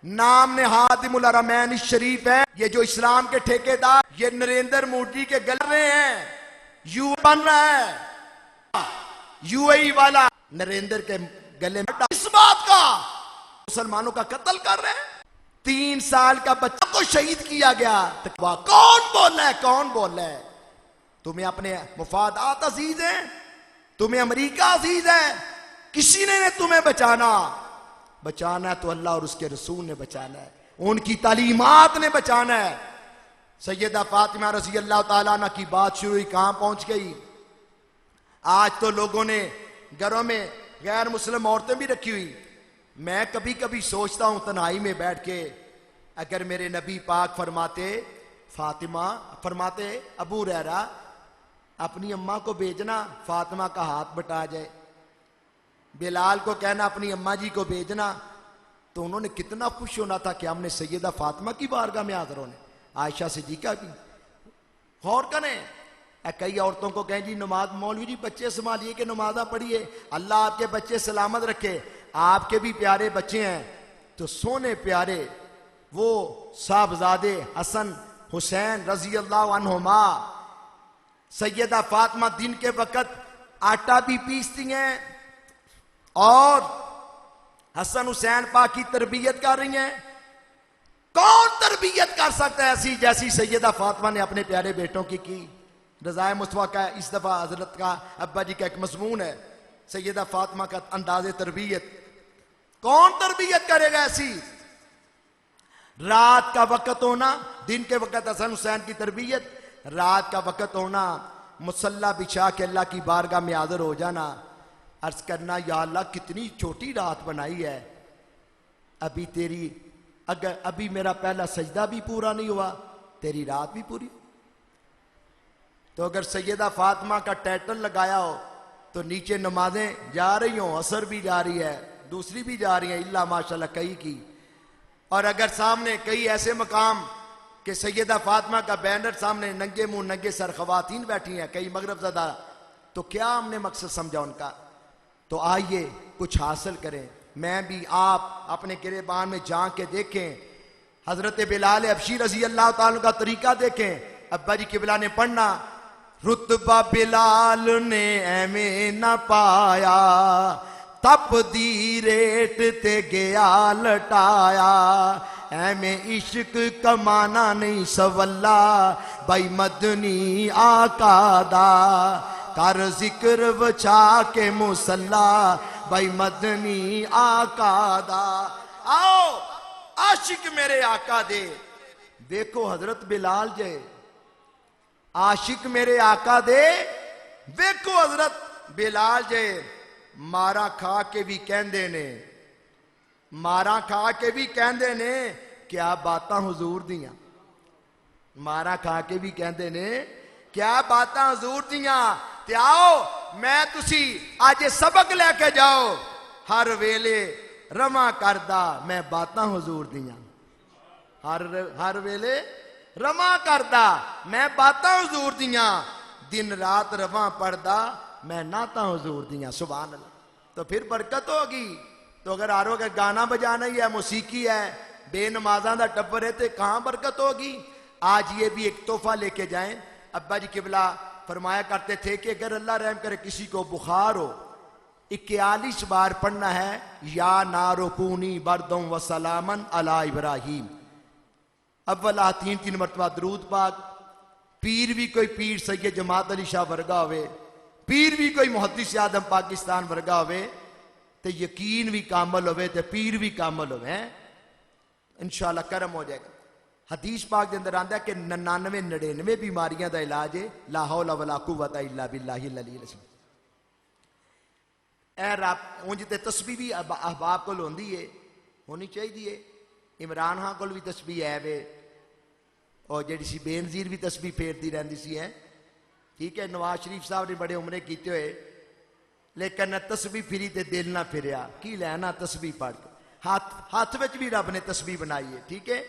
نام نہاد الحرمین الشریف ہے، یہ جو اسلام کے ٹھیکیدار یہ نریندر مودی کے گلے ہیں، یو بن رہا ہے یو اے ای والا نریندر کے گلے میں اس بات کا مسلمانوں کا قتل کر رہے ہیں، 3 سال کا بچہ کو شہید کیا گیا کون بول رہا ہے؟ کون بول رہا ہے؟ تمہیں اپنے مفادات عزیز ہیں، تمہیں امریکہ عزیز ہے، کسی نے تمہیں بچانا ہے تو اللہ اور اس کے رسول نے بچانا ہے، ان کی تعلیمات نے بچانا ہے۔ سیدہ فاطمہ رضی اللہ تعالیٰ عنہ کی بات شروع ہوئی، کہاں پہنچ گئی؟ آج تو لوگوں نے گھروں میں غیر مسلم عورتیں بھی رکھی ہوئی۔ میں کبھی کبھی سوچتا ہوں تنہائی میں بیٹھ کے، اگر میرے نبی پاک فرماتے ابو ہریرہ اپنی اماں کو بھیجنا فاطمہ کا ہاتھ بٹا جائے، بلال کو کہنا اپنی اماں جی کو بھیجنا، تو انہوں نے کتنا خوش ہونا تھا کہ ہم نے سیدہ فاطمہ کی بارگاہ میں حاضر ہونے۔ عائشہ صدیقہ کی غور کریں، کئی عورتوں کو کہیں جی نماز، مولوی جی بچے سنبھالیے کہ نمازاں پڑھیے، اللہ آپ کے بچے سلامت رکھے، آپ کے بھی پیارے بچے ہیں تو سونے پیارے وہ صاحبزادے حسن حسین رضی اللہ عنہما، سیدہ فاطمہ دن کے وقت آٹا بھی پیستی ہیں اور حسن حسین پاک کی تربیت کر رہی ہیں۔ کون تربیت کر سکتا ہے ایسی جیسی سیدہ فاطمہ نے اپنے پیارے بیٹوں کی؟ رضائے مصطفیٰ کا اس دفعہ حضرت کا ابا جی کا ایک مضمون ہے، سیدہ فاطمہ کا انداز تربیت۔ کون تربیت کرے گا ایسی؟ رات کا وقت ہونا، دن کے وقت حسن حسین کی تربیت، رات کا وقت ہونا، مصلی بچھا کے اللہ کی بارگاہ میں حاضر ہو جانا، عرض کرنا یا اللہ کتنی چھوٹی رات بنائی ہے، ابھی میرا پہلا سجدہ بھی پورا نہیں ہوا، تیری رات بھی پوری۔ تو اگر سیدہ فاطمہ کا ٹائٹل لگایا ہو تو نیچے نمازیں جا رہی ہوں، عصر بھی جا رہی ہے، دوسری بھی جا رہی ہیں، اللہ ماشاءاللہ کئی کی، اور اگر سامنے کئی ایسے مقام کہ سیدہ فاطمہ کا بینر سامنے ننگے منہ ننگے سر خواتین بیٹھی ہیں، کئی مغرب زدہ، تو کیا ہم نے مقصد سمجھا ان کا؟ تو آئیے کچھ حاصل کریں، میں بھی آپ اپنے گریبان میں جھانک کے دیکھیں، حضرت بلال حبشی رضی اللہ تعالیٰ کا طریقہ دیکھیں، ابا جی قبلہ نے پڑھنا، رتبہ بلال نے ایویں نہ پایا، تپ دی ریٹ تے گیا لٹایا، ایویں عشق کمانا نہیں سولا، بھائی مدنی آقا دا، کر ذکر وچھا کے مصلا، بھائی مدنی آقا دا، آؤ عاشق میرے آقا دے، دیکھو حضرت بلال جے، عاشق میرے آقا دے، دیکھو حضرت بلال جے، مارا کھا کے بھی کہندے نے، مارا کھا کے بھی کہندے نے، کیا باتاں حضور دیاں، مارا کھا کے بھی کہندے نے، کیا باتاں حضور دیاں، تے آؤ میں تسی آج سبق لے کے جاؤ، ہر ویلے رواں کردہ میں باتاں حضور دیاں، ہر ویلے رواں کردہ میں باتاں حضور دیاں، دن رات رواں پڑھدا میں نعتاں حضور دیاں، سبحان اللہ۔ تو پھر برکت ہوگی۔ تو اگر آرو کا گانا بجانا ہی ہے، موسیقی ہے، بے نمازاں دا ٹبر ہے، تو کہاں برکت ہوگی؟ آج یہ بھی ایک تحفہ لے کے جائیں۔ ابا جی قبلہ فرمایا کرتے تھے کہ اگر اللہ رحم کرے کسی کو بخار ہو، 41 بار پڑھنا ہے، یا نارو کونی بردم و سلامن علی ابراہیم، اولا 3 مرتبہ درود پاک۔ پیر بھی کوئی پیر سید جماعت علی شاہ ورگا ہوئے، پیر بھی کوئی محدث اعظم پاکستان ورگا ہوئے، تو یقین بھی کامل ہوئے، تو پیر بھی کامل ہوئے ہیں، انشاءاللہ کرم ہو جائے گا۔ حدیث پاک دے اندر آندہ ہے کہ 99 بیماریاں دا علاج ہے لا حول ولا قوت الا باللہ العلی العظیم۔ اے رب اونج تے تسبیح بھی احباب کو ہوندی ہے، ہونی چاہیے۔ عمران ہاں کول بھی تسبیح ہے وے، اور جڑی سی بے نظیر بھی تسبیح پھیرتی رہندی سی ہے، ٹھیک ہے۔ نواز شریف صاحب نے بڑے عمرے کیتے ہوئے، لیکن تسبیح پھری تے دل نہ پھریا، کی لینا تسبیح پڑھ کے، ہاتھ وچ بھی رب نے تسبیح بنائی ہے، ٹھیک ہے،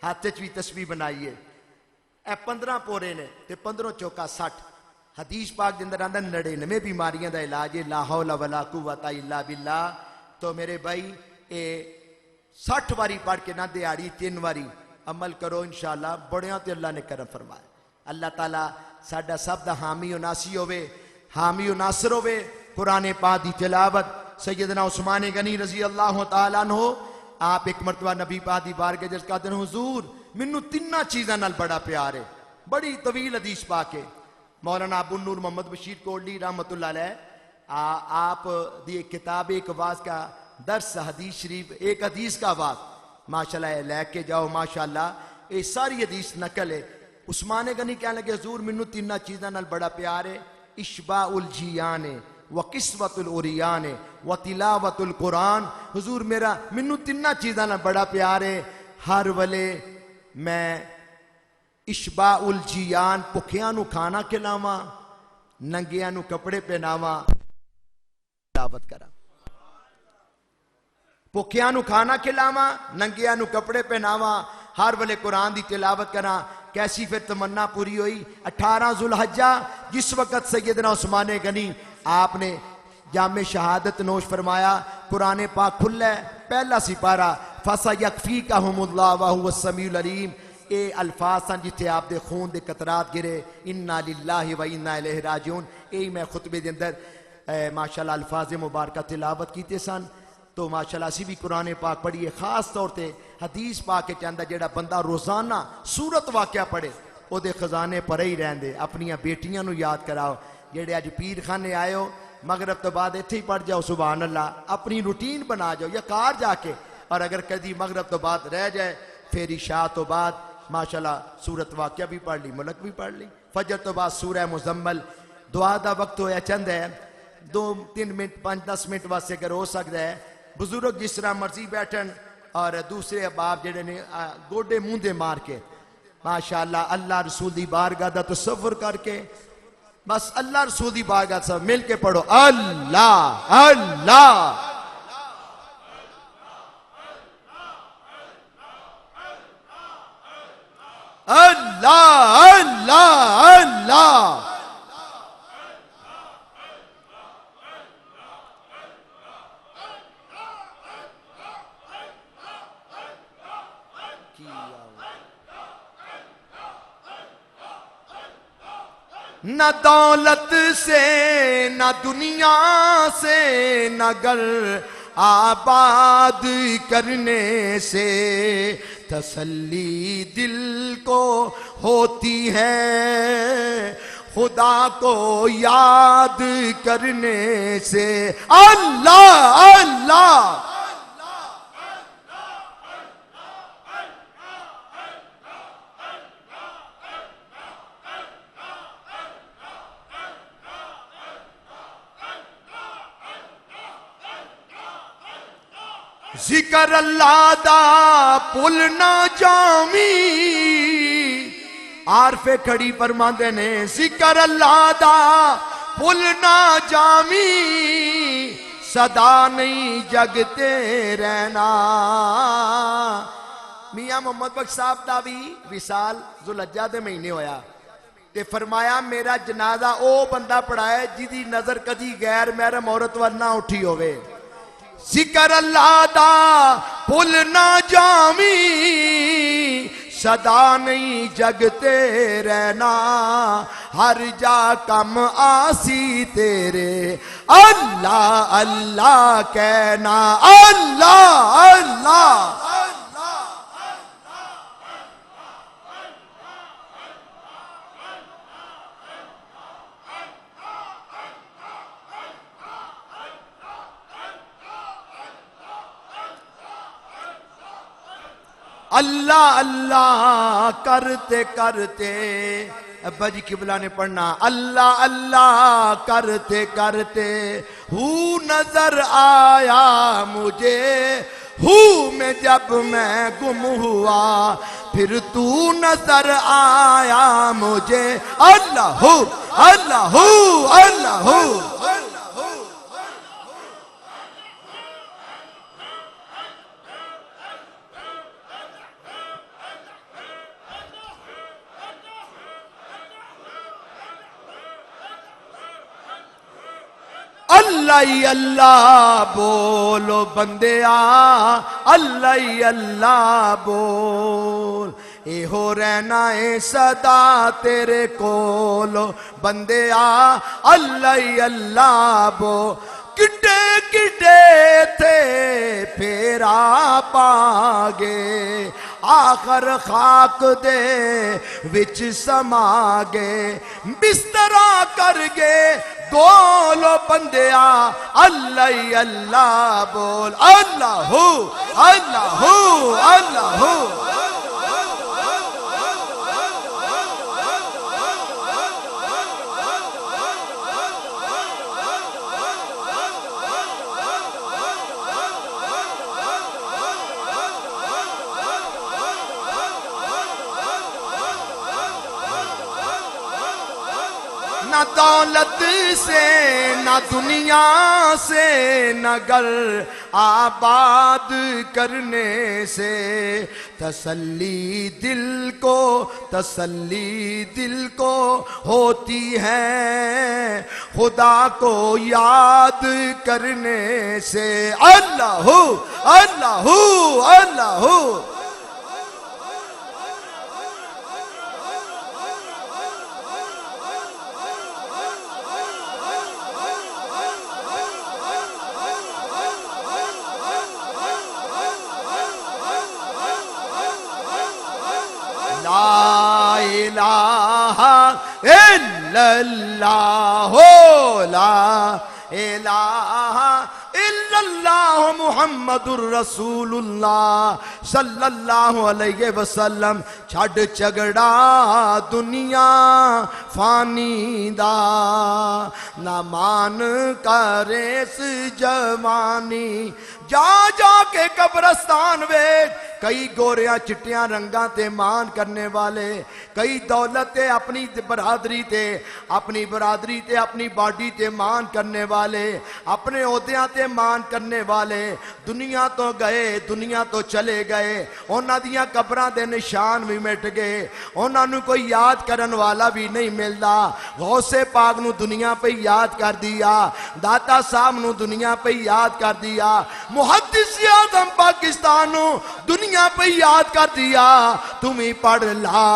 ہاتھ وچ بھی تسبیح بنائی ہے۔ اے 15 پورے نے تے 15 چوکا 60۔ حدیث پاک دے اندر آندا 99 بیماریاں دا علاج ہے لا حول ولا قوت الا باللہ۔ تو میرے بھائی اے 60 واری پڑھ کے نہ دیہاڑی 3 واری عمل کرو، انشاءاللہ بڑیاں تے اللہ نے کرم فرمایا۔ اللہ تعالیٰ ساڈا سب دا حامی و ناصر ہوئے، حامی و ناصر ہوئے۔ قرآن پاک دی تلاوت سیدنا عثمان غنی رضی اللہ تعالیٰ عنہ، آپ ایک مرتبہ نبی پاک دی بارگاہ جس کا دن حضور مینوں تیناں چیزاں نال بڑا پیار ہے. بڑی طویل حدیث پاک ہے. مولانا ابو نور محمد بشیر کوٹلی رحمۃ اللہ علیہ آپ دی ایک کتاب ایک آواز کا درس حدیث شریف ایک حدیث کا آواز ماشاءاللہ لے کے جاؤ ماشاءاللہ. یہ ساری حدیث نقل ہے. عثمان غنی کہنے لگے حضور مینوں تیناں چیزاں نال بڑا پیار ہے. اشباع الجیان وقسوۃ العریان وتلاوۃ القرآن. حضور مینوں تیناں چیزاں نال بڑا پیار ہے. ہر ویلے میں اشباع الجیان بھکھیاں نو کھانا کھلاواں ننگیاں نو کپڑے پہناواں تلاوت کراں. بھکھیاں نو کھانا کھلاواں ننگیاں نو کپڑے پہناواں ہر ویلے قرآن دی تلاوت کراں. کیسی پھر تمنا پوری ہوئی؟ 18 ذوالحجہ جس وقت سیدنا عثمان غنی آپ نے جامع شہادت نوش فرمایا قرآن پاک کھلا ہے پہلا سپارہ فَسَيَكْفِيكَهُمُ اللَّهُ وَهُوَ السَّمِيعُ الْعَلِيمُ. اے الفاظ سن جتھے آپ دے خون دے قطرات گرے اِنَّا لِلَّهِ وَإِنَّا إِلَيْهِ راجعون. اے میں خطبے دے اندر ماشاءاللہ الفاظ مبارکہ تلاوت کیتے سن. تو ماشاءاللہ اسی بھی قرآن پاک پڑھیے. خاص طور تے حدیث پاک کے چاہتا جڑا بندہ روزانہ سورت واقعہ پڑھے او دے خزانے پڑے ہی رہندے. اپنی بیٹیاں نو یاد کراؤ جڑے اج پیر خانے آئے ہو مغرب تو بعد ایتھے ہی پڑھ جاؤ سبحان اللہ. اپنی روٹین بنا جاؤ یا کار جا کے. اور اگر کدی مغرب تو بعد رہ جائے پھر عشاء تو بعد ماشاءاللہ سورت واقعہ بھی پڑھ لی ملک بھی پڑھ لی. فجر تو بعد سورہ مزمل. دعا دا وقت ہویا چند ہے 2-3 منٹ 5-10 منٹ واسطے اگر ہو سکتا ہے بزرگ جس طرح مرضی بیٹھن اور دوسرے باپ جڑے نے گوڈے موندے مار کے ماشاءاللہ اللہ رسول دی بارگاہ دا تصور کر کے بس اللہ رسول دی بارگاہ سے مل کے پڑھو اللہ اللہ اللہ اللہ اللہ. نہ دولت سے نہ دنیا سے نہ گھر آباد کرنے سے تسلی دل کو ہوتی ہے خدا کو یاد کرنے سے. اللہ اللہ ذکر اللہ دا پل نہ جامی. عارف کھڑی فرماندے نے ذکر اللہ دا پل نہ جامی صدا نہیں جگتے رہنا. میاں محمد بخش صاحب دا بھی وصال ذوالحجہ دے مہینے ہویا تے فرمایا میرا جنازہ او بندہ پڑھائے جدی نظر کدی غیر محرم عورت ور نہ اٹھی ہوئے. ذکر اللہ دا پل نہ جامی صدا نہیں جگتے رہنا ہر جا کم آسی تیرے اللہ اللہ کہنا اللہ اللہ. اللہ اللہ کرتے کرتے ابا جی قبلہ نے پڑھنا اللہ اللہ کرتے کرتے ہو نظر آیا مجھے ہوں میں جب میں گم ہوا پھر تو نظر آیا مجھے اللہ ہو اللہ ہو اللہ ہو. اللہ اللہ بولو بندیا اللہ اللہ بول اے ہو رہنا اے صدا تیرے کولو بندیا اللہ اللہ بول. کٹے کٹے تھے پھیرا پاگے آخر خاک دے وچ سما گئے بسترا کر گئے گولو بندیا اللہ اللہ بول اللہ اللہ اللہ نہ دولت سے نہ دنیا سے نہ گھر آباد کرنے سے تسلی دل کو ہوتی ہے خدا کو یاد کرنے سے اللہ اللہ اللہ لا الہ الا اللہ لا الہ الا اللہ محمد الرسول اللہ صلی اللہ علیہ وسلم چھڑ جھگڑا دنیا فانی دا نہ مان کریس جوانی جا جا کے قبرستان ویٹ کئی گوریاں چٹیاں رنگاں تے مان کرنے والے کئی دولت تے اپنی برادری تے اپنی باڈی تے مان کرنے والے اپنے عہدیاں تے مان کرنے والے دنیا تو گئے دنیا تو چلے گئے انہاں دیاں قبراں دے نشان بھی مٹ گئے انہاں نو کوئی یاد کرن والا بھی نہیں ملدا غوث پاک نو دنیا پہ یاد کر دیا داتا صاحب نو دنیا پہ یاد کر دیا محدث اعظم پاکستان نو دنیا پہ یاد کر دیا تمہیں پڑھ لا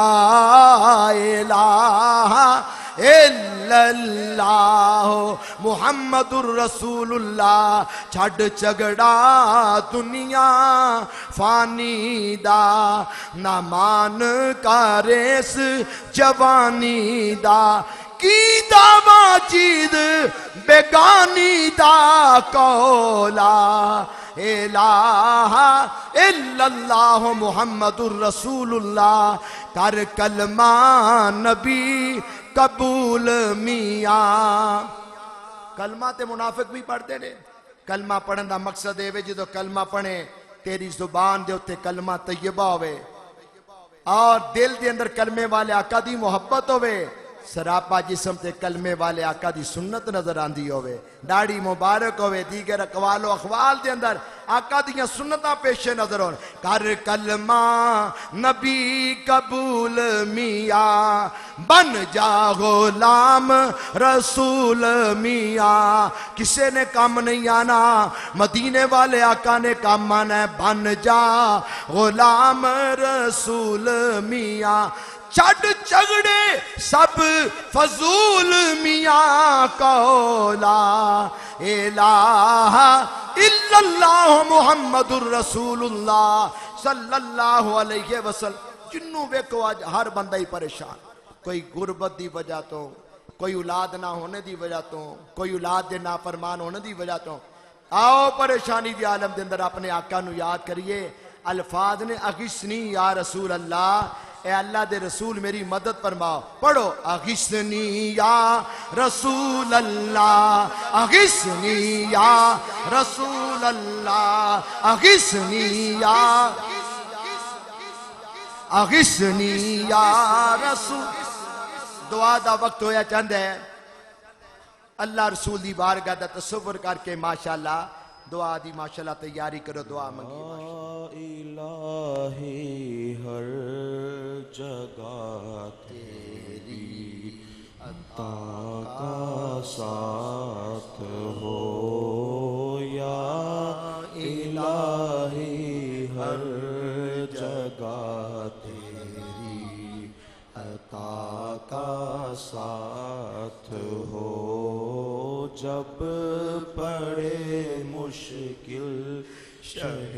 الہ الا اللہ محمد الرسول اللہ چھڑ جھگڑا دنیا فانی دا نہ مان کریس جوانی دا کی دعویٰ چیز بیگانی دا کولا الہ الا اللہ محمد الرسول اللہ کر کلمہ نبی قبول میاں کلمہ تے منافق بھی پڑھتے رہے کلمہ پڑھن دا مقصد ہے جدو کلمہ پڑھے تیری زبان دے ہوتے کلمہ طیبہ ہوئے اور دل دے اندر کلمے والے آقا دی محبت ہوئے سراپا جسم تے کلمے والے آقا دی سنت نظر آندی ہوئے داڑھی مبارک ہوئے دیگر اقوال و اخوال دے اندر آقا دیاں سنتاں پیش نظر ہوئے کر کلمہ نبی قبول میاں بن جا غلام رسول میاں کسے نے کام نہیں آنا مدینے والے آقا نے کام آنا ہے بن جا غلام رسول میاں چھڑ جھگڑے سب فضول میاں کولا الہ الا اللہ محمد الرسول اللہ صلی اللہ علیہ وسلم جنوں ویکو آج ہر بندہ ہی پریشان کوئی غربت دی وجہ تو کوئی اولاد نہ ہونے دی وجہ تو کوئی اولاد دے نافرمان ہونے دی وجہ تو آؤ پریشانی دی عالم دے اندر اپنے آقا نو یاد کریے الفاظ نے اغثنی یا رسول اللہ اے اللہ دے رسول میری مدد فرماؤ پڑھو اغثنی یا رسول اللہ اغثنی یا رسول اللہ اغثنی یا رسول دعا دا وقت ہویا چند ہے اللہ رسول دی بارگاہ دا تصور کر کے ماشاءاللہ دعا دی ماشاءاللہ تیاری کرو دعا منگی الہی ہر جگہ تیری عطا کا ساتھ ہو یا الہی ہر جگہ تیری عطا کا ساتھ ہو جب پڑے مشکل شہ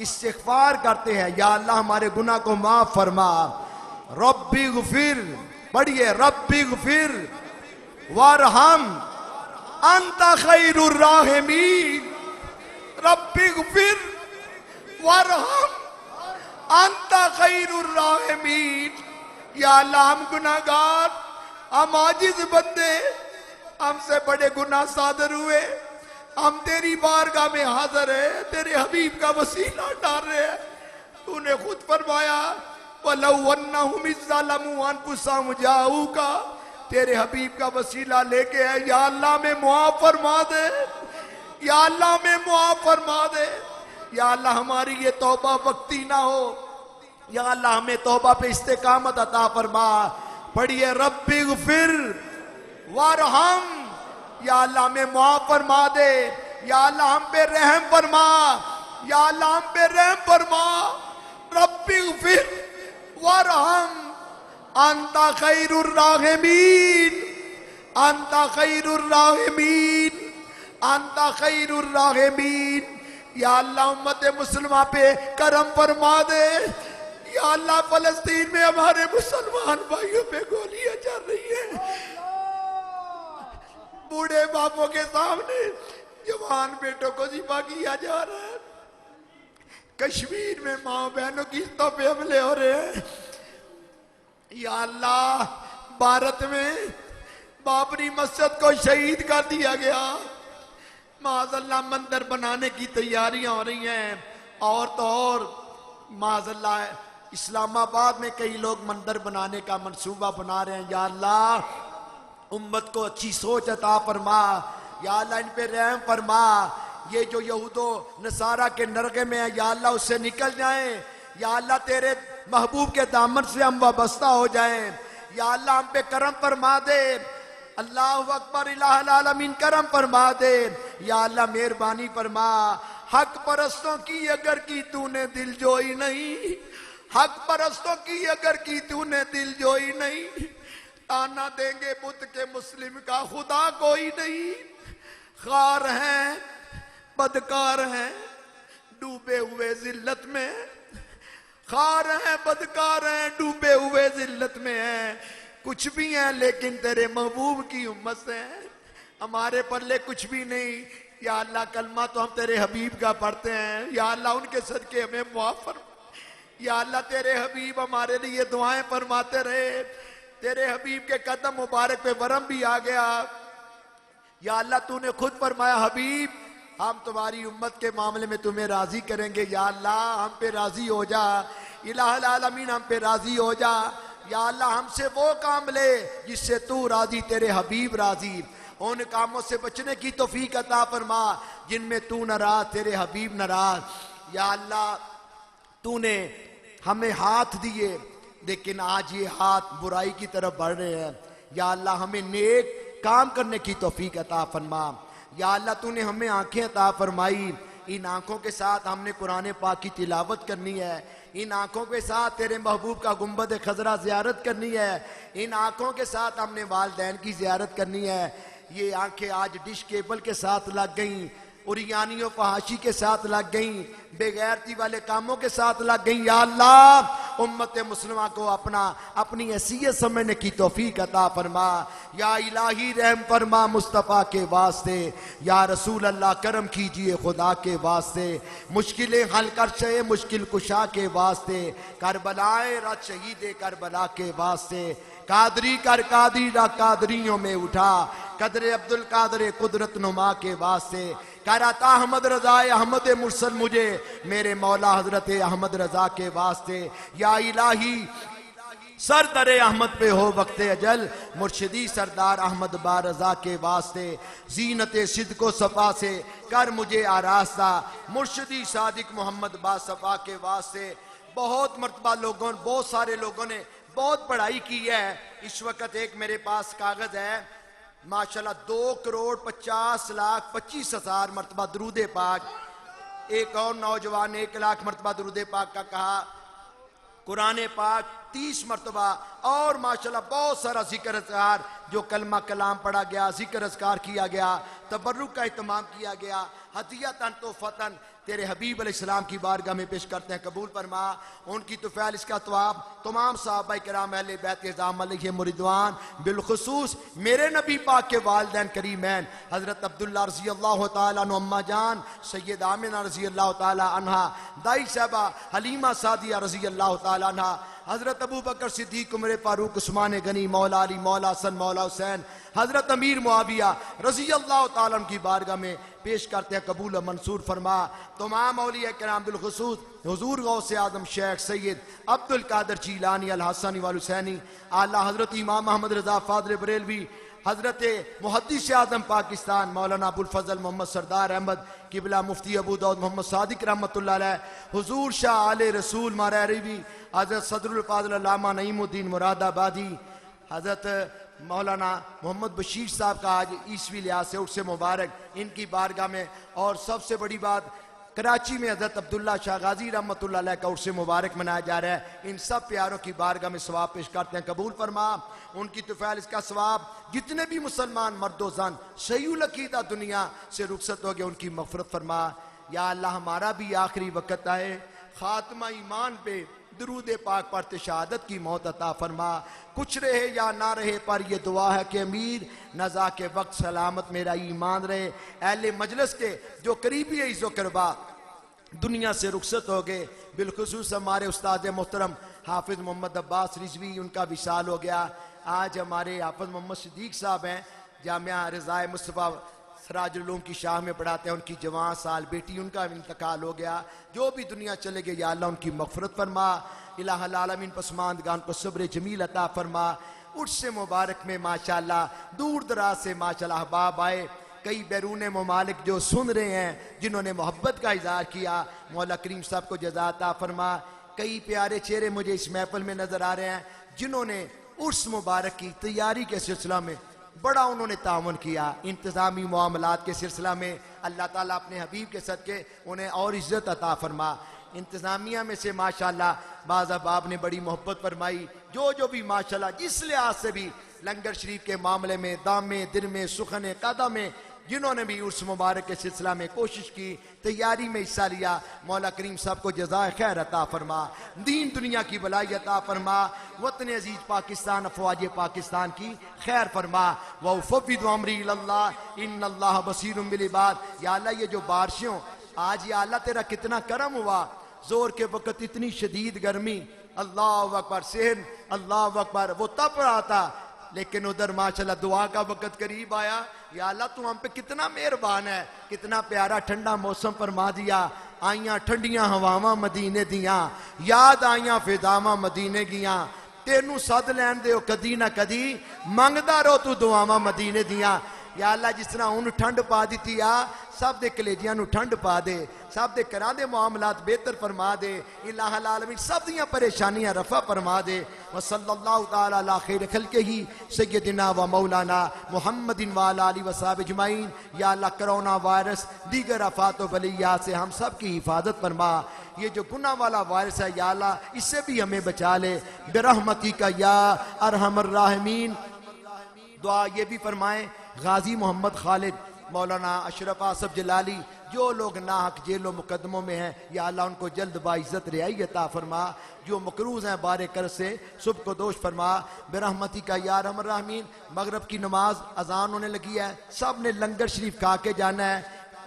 استغفار کرتے ہیں یا اللہ ہمارے گناہ کو معاف فرما. ربی غفر پڑھیے ربی غفر وارحم انت خیر الراحمین. ربی غفر وارحم انت خیر الراحمین. یا اللہ ہم گناہگار، ہم عاجز بندے، ہم سے بڑے گناہ صادر ہوئے، ہم تیری بارگاہ میں حاضر ہیں، تیرے حبیب کا وسیلہ ڈال رہے ہیں. تو نے خود فرمایا وَلَوْ أَنَّهُمْ إِذْ ظَلَمُوا أَنفُسَهُمْ جَاءُوكَ. تیرے حبیب کا وسیلہ لے کے ہے یا اللہ میں معاف فرما دے، یا اللہ میں معاف فرما دے. یا اللہ ہماری یہ توبہ وقتی نہ ہو، یا اللہ ہمیں توبہ پہ استقامت عطا فرما. پڑھیے رب اغفر وارحم. یا اللہ ہمیں معاف فرما دے، یا اللہ ہم پہ رحم فرما، یا اللہ ہم پہ رحم فرما. رب اغفر وارحم انت خیر الراحمین، انت خیر الراحمین، انت خیر الراحمین. یا اللہ امت مسلمہ پہ کرم فرما دے. یا اللہ فلسطین میں ہمارے مسلمان بھائیوں پہ گولیاں چل رہی ہیں، بوڑھے باپوں کے سامنے جوان بیٹوں کو ذبح کیا جا رہا ہے. کشمیر میں ماں بہنوں کی عزتوں پہ حملے ہو رہے ہیں. یا اللہ بھارت میں بابری مسجد کو شہید کر دیا گیا، معاذ اللہ مندر بنانے کی تیاریاں ہو رہی ہیں. اور تو اور معاذ اللہ اسلام آباد میں کئی لوگ مندر بنانے کا منصوبہ بنا رہے ہیں. یا اللہ امت کو اچھی سوچ عطا فرما، یا اللہ ان پہ رحم فرما. یہ جو یہود و نصارہ کے نرغے میں ہیں یا اللہ اس سے نکل جائیں. یا اللہ تیرے محبوب کے دامن سے ہم وابستہ ہو جائیں. یا اللہ ہم پہ کرم فرما دے. اللہ اکبر الہ العالمین کرم فرما دے. یا اللہ مہربانی فرما. حق پرستوں کی اگر کی تو نے دل جوئی نہیں، حق پرستوں کی اگر کی تو نے دل جوئی نہیں، تانا دیں گے بت کے مسلم کا خدا کوئی نہیں. خار ہیں بدکار ہیں ڈوبے ہوئے ذلت میں، خار ہیں بدکار ہیں ڈوبے ہوئے ذلت میں ہیں. کچھ بھی ہیں لیکن تیرے محبوب کی امت سے ہیں، ہمارے پلے کچھ بھی نہیں. یا اللہ کلمہ تو ہم تیرے حبیب کا پڑھتے ہیں، یا اللہ ان کے صدقے ہمیں معاف فرما. یا اللہ تیرے حبیب ہمارے لیے دعائیں فرماتے رہے. تیرے حبیب کے قدم مبارک پہ ورم بھی آ گیا. یا اللہ تو نے خود فرمایا حبیب ہم تمہاری امت کے معاملے میں تمہیں راضی کریں گے. یا اللہ ہم پہ راضی ہو جا، الہ العالمین ہم پہ راضی ہو جا. یا اللہ ہم سے وہ کام لے جس سے تو راضی، تیرے حبیب راضی. ان کاموں سے بچنے کی توفیق عطا فرما جن میں تو ناراض، تیرے حبیب ناراض. یا اللہ تو نے ہمیں ہاتھ دیے لیکن آج یہ ہاتھ برائی کی طرف بڑھ رہے ہیں. یا اللہ ہمیں نیک کام کرنے کی توفیق عطا فرما. یا اللہ تو نے ہمیں آنکھیں عطا فرمائی، ان آنکھوں کے ساتھ ہم نے قرآن پاک کی تلاوت کرنی ہے. ان آنکھوں کے ساتھ تیرے محبوب کا گنبد خضرا زیارت کرنی ہے. ان آنکھوں کے ساتھ ہم نے والدین کی زیارت کرنی ہے. یہ آنکھیں آج ڈش کیبل کے ساتھ لگ گئیں، اریانی و فحاشی کے ساتھ لگ گئیں، بے غیرتی والے کاموں کے ساتھ لگ گئیں. یا اللہ امت مسلمہ کو اپنی حیثیت سمجھنے کی توفیق عطا فرما. یا الہی رحم فرما مصطفیٰ کے واسطے. یا رسول اللہ کرم کیجئے خدا کے واسطے. مشکلیں حل کر شے مشکل کشا کے واسطے. کربلائے رات شہید کربلا کے واسطے. قادری کر قادری را قادریوں میں اٹھا، قدر عبدالقادر قدرت نما کے واسطے. کر عطا احمد رضا احمد مرسل مجھے میرے مولا حضرت احمد رضا کے واسطے. یا الہی سردر احمد پہ ہو وقت اجل، مرشدی سردار احمد با رضا کے واسطے. زینت صدق و صفا سے کر مجھے آراستہ، مرشدی صادق محمد با صفا کے واسطے. بہت مرتبہ بہت سارے لوگوں نے بہت پڑھائی کی ہے. اس وقت ایک میرے پاس کاغذ ہے ماشاءاللہ 2,50,25,000 مرتبہ درود پاک. ایک اور نوجوان 1,00,000 مرتبہ درود پاک کا کہا. قرآن پاک 30 مرتبہ اور ماشاءاللہ بہت سارا ذکر اذکار جو کلمہ کلام پڑھا گیا، ذکر اذکار کیا گیا، تبرک کا اہتمام کیا گیا. ہدیتاً تحفتاً تیرے حبیب علیہ السلام کی بارگاہ میں پیش کرتے ہیں، قبول فرما ان کی طفیل اس کا ثواب تمام صحابہ کرام اہل بیت اعظام علیہم رضوان، بالخصوص میرے نبی پاک کے والدین کریمین حضرت عبداللہ رضی اللہ تعالیٰ عنہ، اماں جان سید آمنہ رضی اللہ تعالیٰ عنہ، دائی صاحبہ حلیمہ سعدیہ رضی اللہ تعالیٰ عنہ، حضرت ابو بکر صدیق، عمر فاروق، عثمان غنی، مولا علی، مولا حسن، مولا حسین، حضرت امیر معاویہ رضی اللہ تعالیٰ عنہ کی بارگاہ میں پیش کرتے ہیں، قبول و منصور فرما تمام اولیاء کرام، بالخصوص حضور غوث اعظم شیخ سید عبد القادر جیلانی الحسنی والحسینی، اعلیٰ حضرت امام محمد رضا فاضل بریلوی، حضرت محدث اعظم پاکستان مولانا ابوالفضل محمد سردار احمد قبلہ، مفتی ابو داؤد محمد صادق رحمۃ اللہ علیہ، حضور شاہ آل رسول مارا عربی، حضرت صدر الفاضل علامہ نعیم الدین مراد آبادی، حضرت مولانا محمد بشیر صاحب کا آج عیسوی لحاظ سے عرس مبارک، ان کی بارگاہ میں، اور سب سے بڑی بات کراچی میں حضرت عبداللہ شاہ غازی رحمۃ اللہ علیہ کا عرس مبارک منایا جا رہا ہے، ان سب پیاروں کی بارگاہ میں ثواب پیش کرتے ہیں، قبول فرما ان کی طفیل اس کا ثواب، جتنے بھی مسلمان مرد و زن صحیح العقیدہ دنیا سے رخصت ہو گئے ان کی مغفرت فرما، یا اللہ ہمارا بھی آخری وقت آئے خاتمہ ایمان پہ درود پاک پڑھتے شہادت کی موت عطا فرما، کچھ رہے یا نہ رہے پر یہ دعا ہے کہ امیر نزا کے وقت سلامت میرا ایمان رہے، اہل مجلس کے جو قریبی عز و قربا دنیا سے رخصت ہو گئے، بالخصوص ہمارے استاد محترم حافظ محمد عباس رضوی، ان کا وصال ہو گیا، آج ہمارے حافظ محمد صدیق صاحب ہیں، جامعہ رضائے مصطفیٰ سراج العلوم کی شاہ میں پڑھاتے ہیں، ان کی جوان سال بیٹی ان کا انتقال ہو گیا، جو بھی دنیا چلے گئے یا اللہ ان کی مغفرت فرما، الہ العالمین پسماندگان کو صبر جمیل عطا فرما، عرس مبارک میں ماشاءاللہ دور دراز سے ماشاءاللہ احباب آئے، کئی بیرون ممالک جو سن رہے ہیں، جنہوں نے محبت کا اظہار کیا، مولا کریم صاحب کو جزا عطا فرما، کئی پیارے چہرے مجھے اس محفل میں نظر آ رہے ہیں جنہوں نے عرس مبارک کی تیاری کے سلسلہ میں بڑا انہوں نے تعاون کیا، انتظامی معاملات کے سلسلہ میں اللہ تعالیٰ اپنے حبیب کے صدقے انہیں اور عزت عطا فرما، انتظامیہ میں سے ماشاءاللہ بعض احباب نے بڑی محبت فرمائی، جو بھی ماشاءاللہ جس لحاظ سے بھی لنگر شریف کے معاملے میں، دامے دن میں، سخن قدم میں، جنہوں نے بھی عرس مبارک کے سلسلہ میں کوشش کی، تیاری میں حصہ لیا، مولا کریم صاحب کو جزائے خیر عطا فرما، دین دنیا کی بھلائی عطا فرما، وطن عزیز پاکستان، افواج پاکستان کی خیر فرما، وَأُفَوِّضُ أَمْرِي إِلَى اللَّهِ إِنَّ اللَّهَ بَصِيرٌ بِالْعِبَادِ، یا اللہ یہ جو بارشوں آج یا اللہ تیرا کتنا کرم ہوا، زور کے وقت اتنی شدید گرمی، اللہ اکبر، سہن اللہ اکبر، وہ تپ رہا تھا، لیکن ادھر ماشاءاللہ دعا کا وقت قریب آیا، یا اللہ تو ہم پہ کتنا مہربان ہے، کتنا پیارا ٹھنڈا موسم فرما دیا، آئیاں ٹھنڈیاں ہواواں مدینے دیاں، یاد آئیاں فضاواں مدینے گیاں، تینوں صد لین دے کدی نہ کدی، منگدا رو تو دعاواں مدینے دیاں، یا اللہ جس طرح ان ٹھنڈ پا دیتی آ، سب دے کلیجیاں نو ٹھنڈ پا دے، سب دے کرا دے معاملات بہتر فرما دے، الہ العالمین سب دیاں پریشانیاں رفع فرما دے، وصلی اللہ تعالی علی خیر خلقہ سیدنا و مولانا محمد وعلی آلہ وصحبہ اجمعین، یا اللہ کرونا وائرس دیگر آفات و بلیات سے ہم سب کی حفاظت فرما، یہ جو گناہ والا وائرس ہے یا اللہ اس سے بھی ہمیں بچا لے، برحمتک یا ارحم الراحمین۔ دعا یہ بھی فرمائیں غازی محمد خالد، مولانا اشرف آصف جلالی، جو لوگ ناحق جیل و مقدموں میں ہیں یا اللہ ان کو جلد باعزت رہائی عطا فرما، جو مقروض ہیں بار کرز سے سب کو دوش فرما، برحمتی کا یا ارحم الراحمین۔ مغرب کی نماز اذان ہونے لگی ہے، سب نے لنگر شریف کھا کے جانا ہے،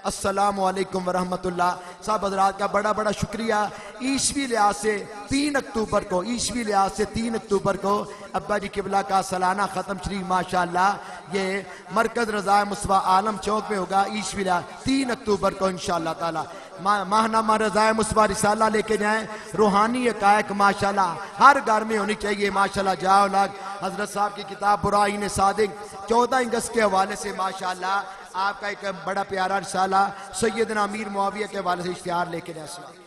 السلام علیکم ورحمت اللہ۔ صاحب حضرات کا بڑا بڑا شکریہ، عیسوی لحاظ سے 3 اکتوبر کو، عیسوی لحاظ سے 3 اکتوبر کو ابا جی قبلہ کا سالانہ ختم شریف ماشاءاللہ یہ مرکز رضائے مصطفیٰ عالم چوک میں ہوگا، عیسوی لحاظ 3 اکتوبر کو انشاءاللہ تعالی ماہنامہ رضائے مصطفیٰ رسالہ لے کے جائیں، روحانی حقائق ماشاءاللہ ہر گھر میں ہونی چاہیے ماشاءاللہ، جاؤ لگ حضرت صاحب کی کتاب برائین صادق 14 اگست کے حوالے سے ماشاءاللہ آپ کا ایک بڑا پیارا رسالہ سیدنا امیر معاویہ کے حوالے سے اشتہار لے کے جائیں۔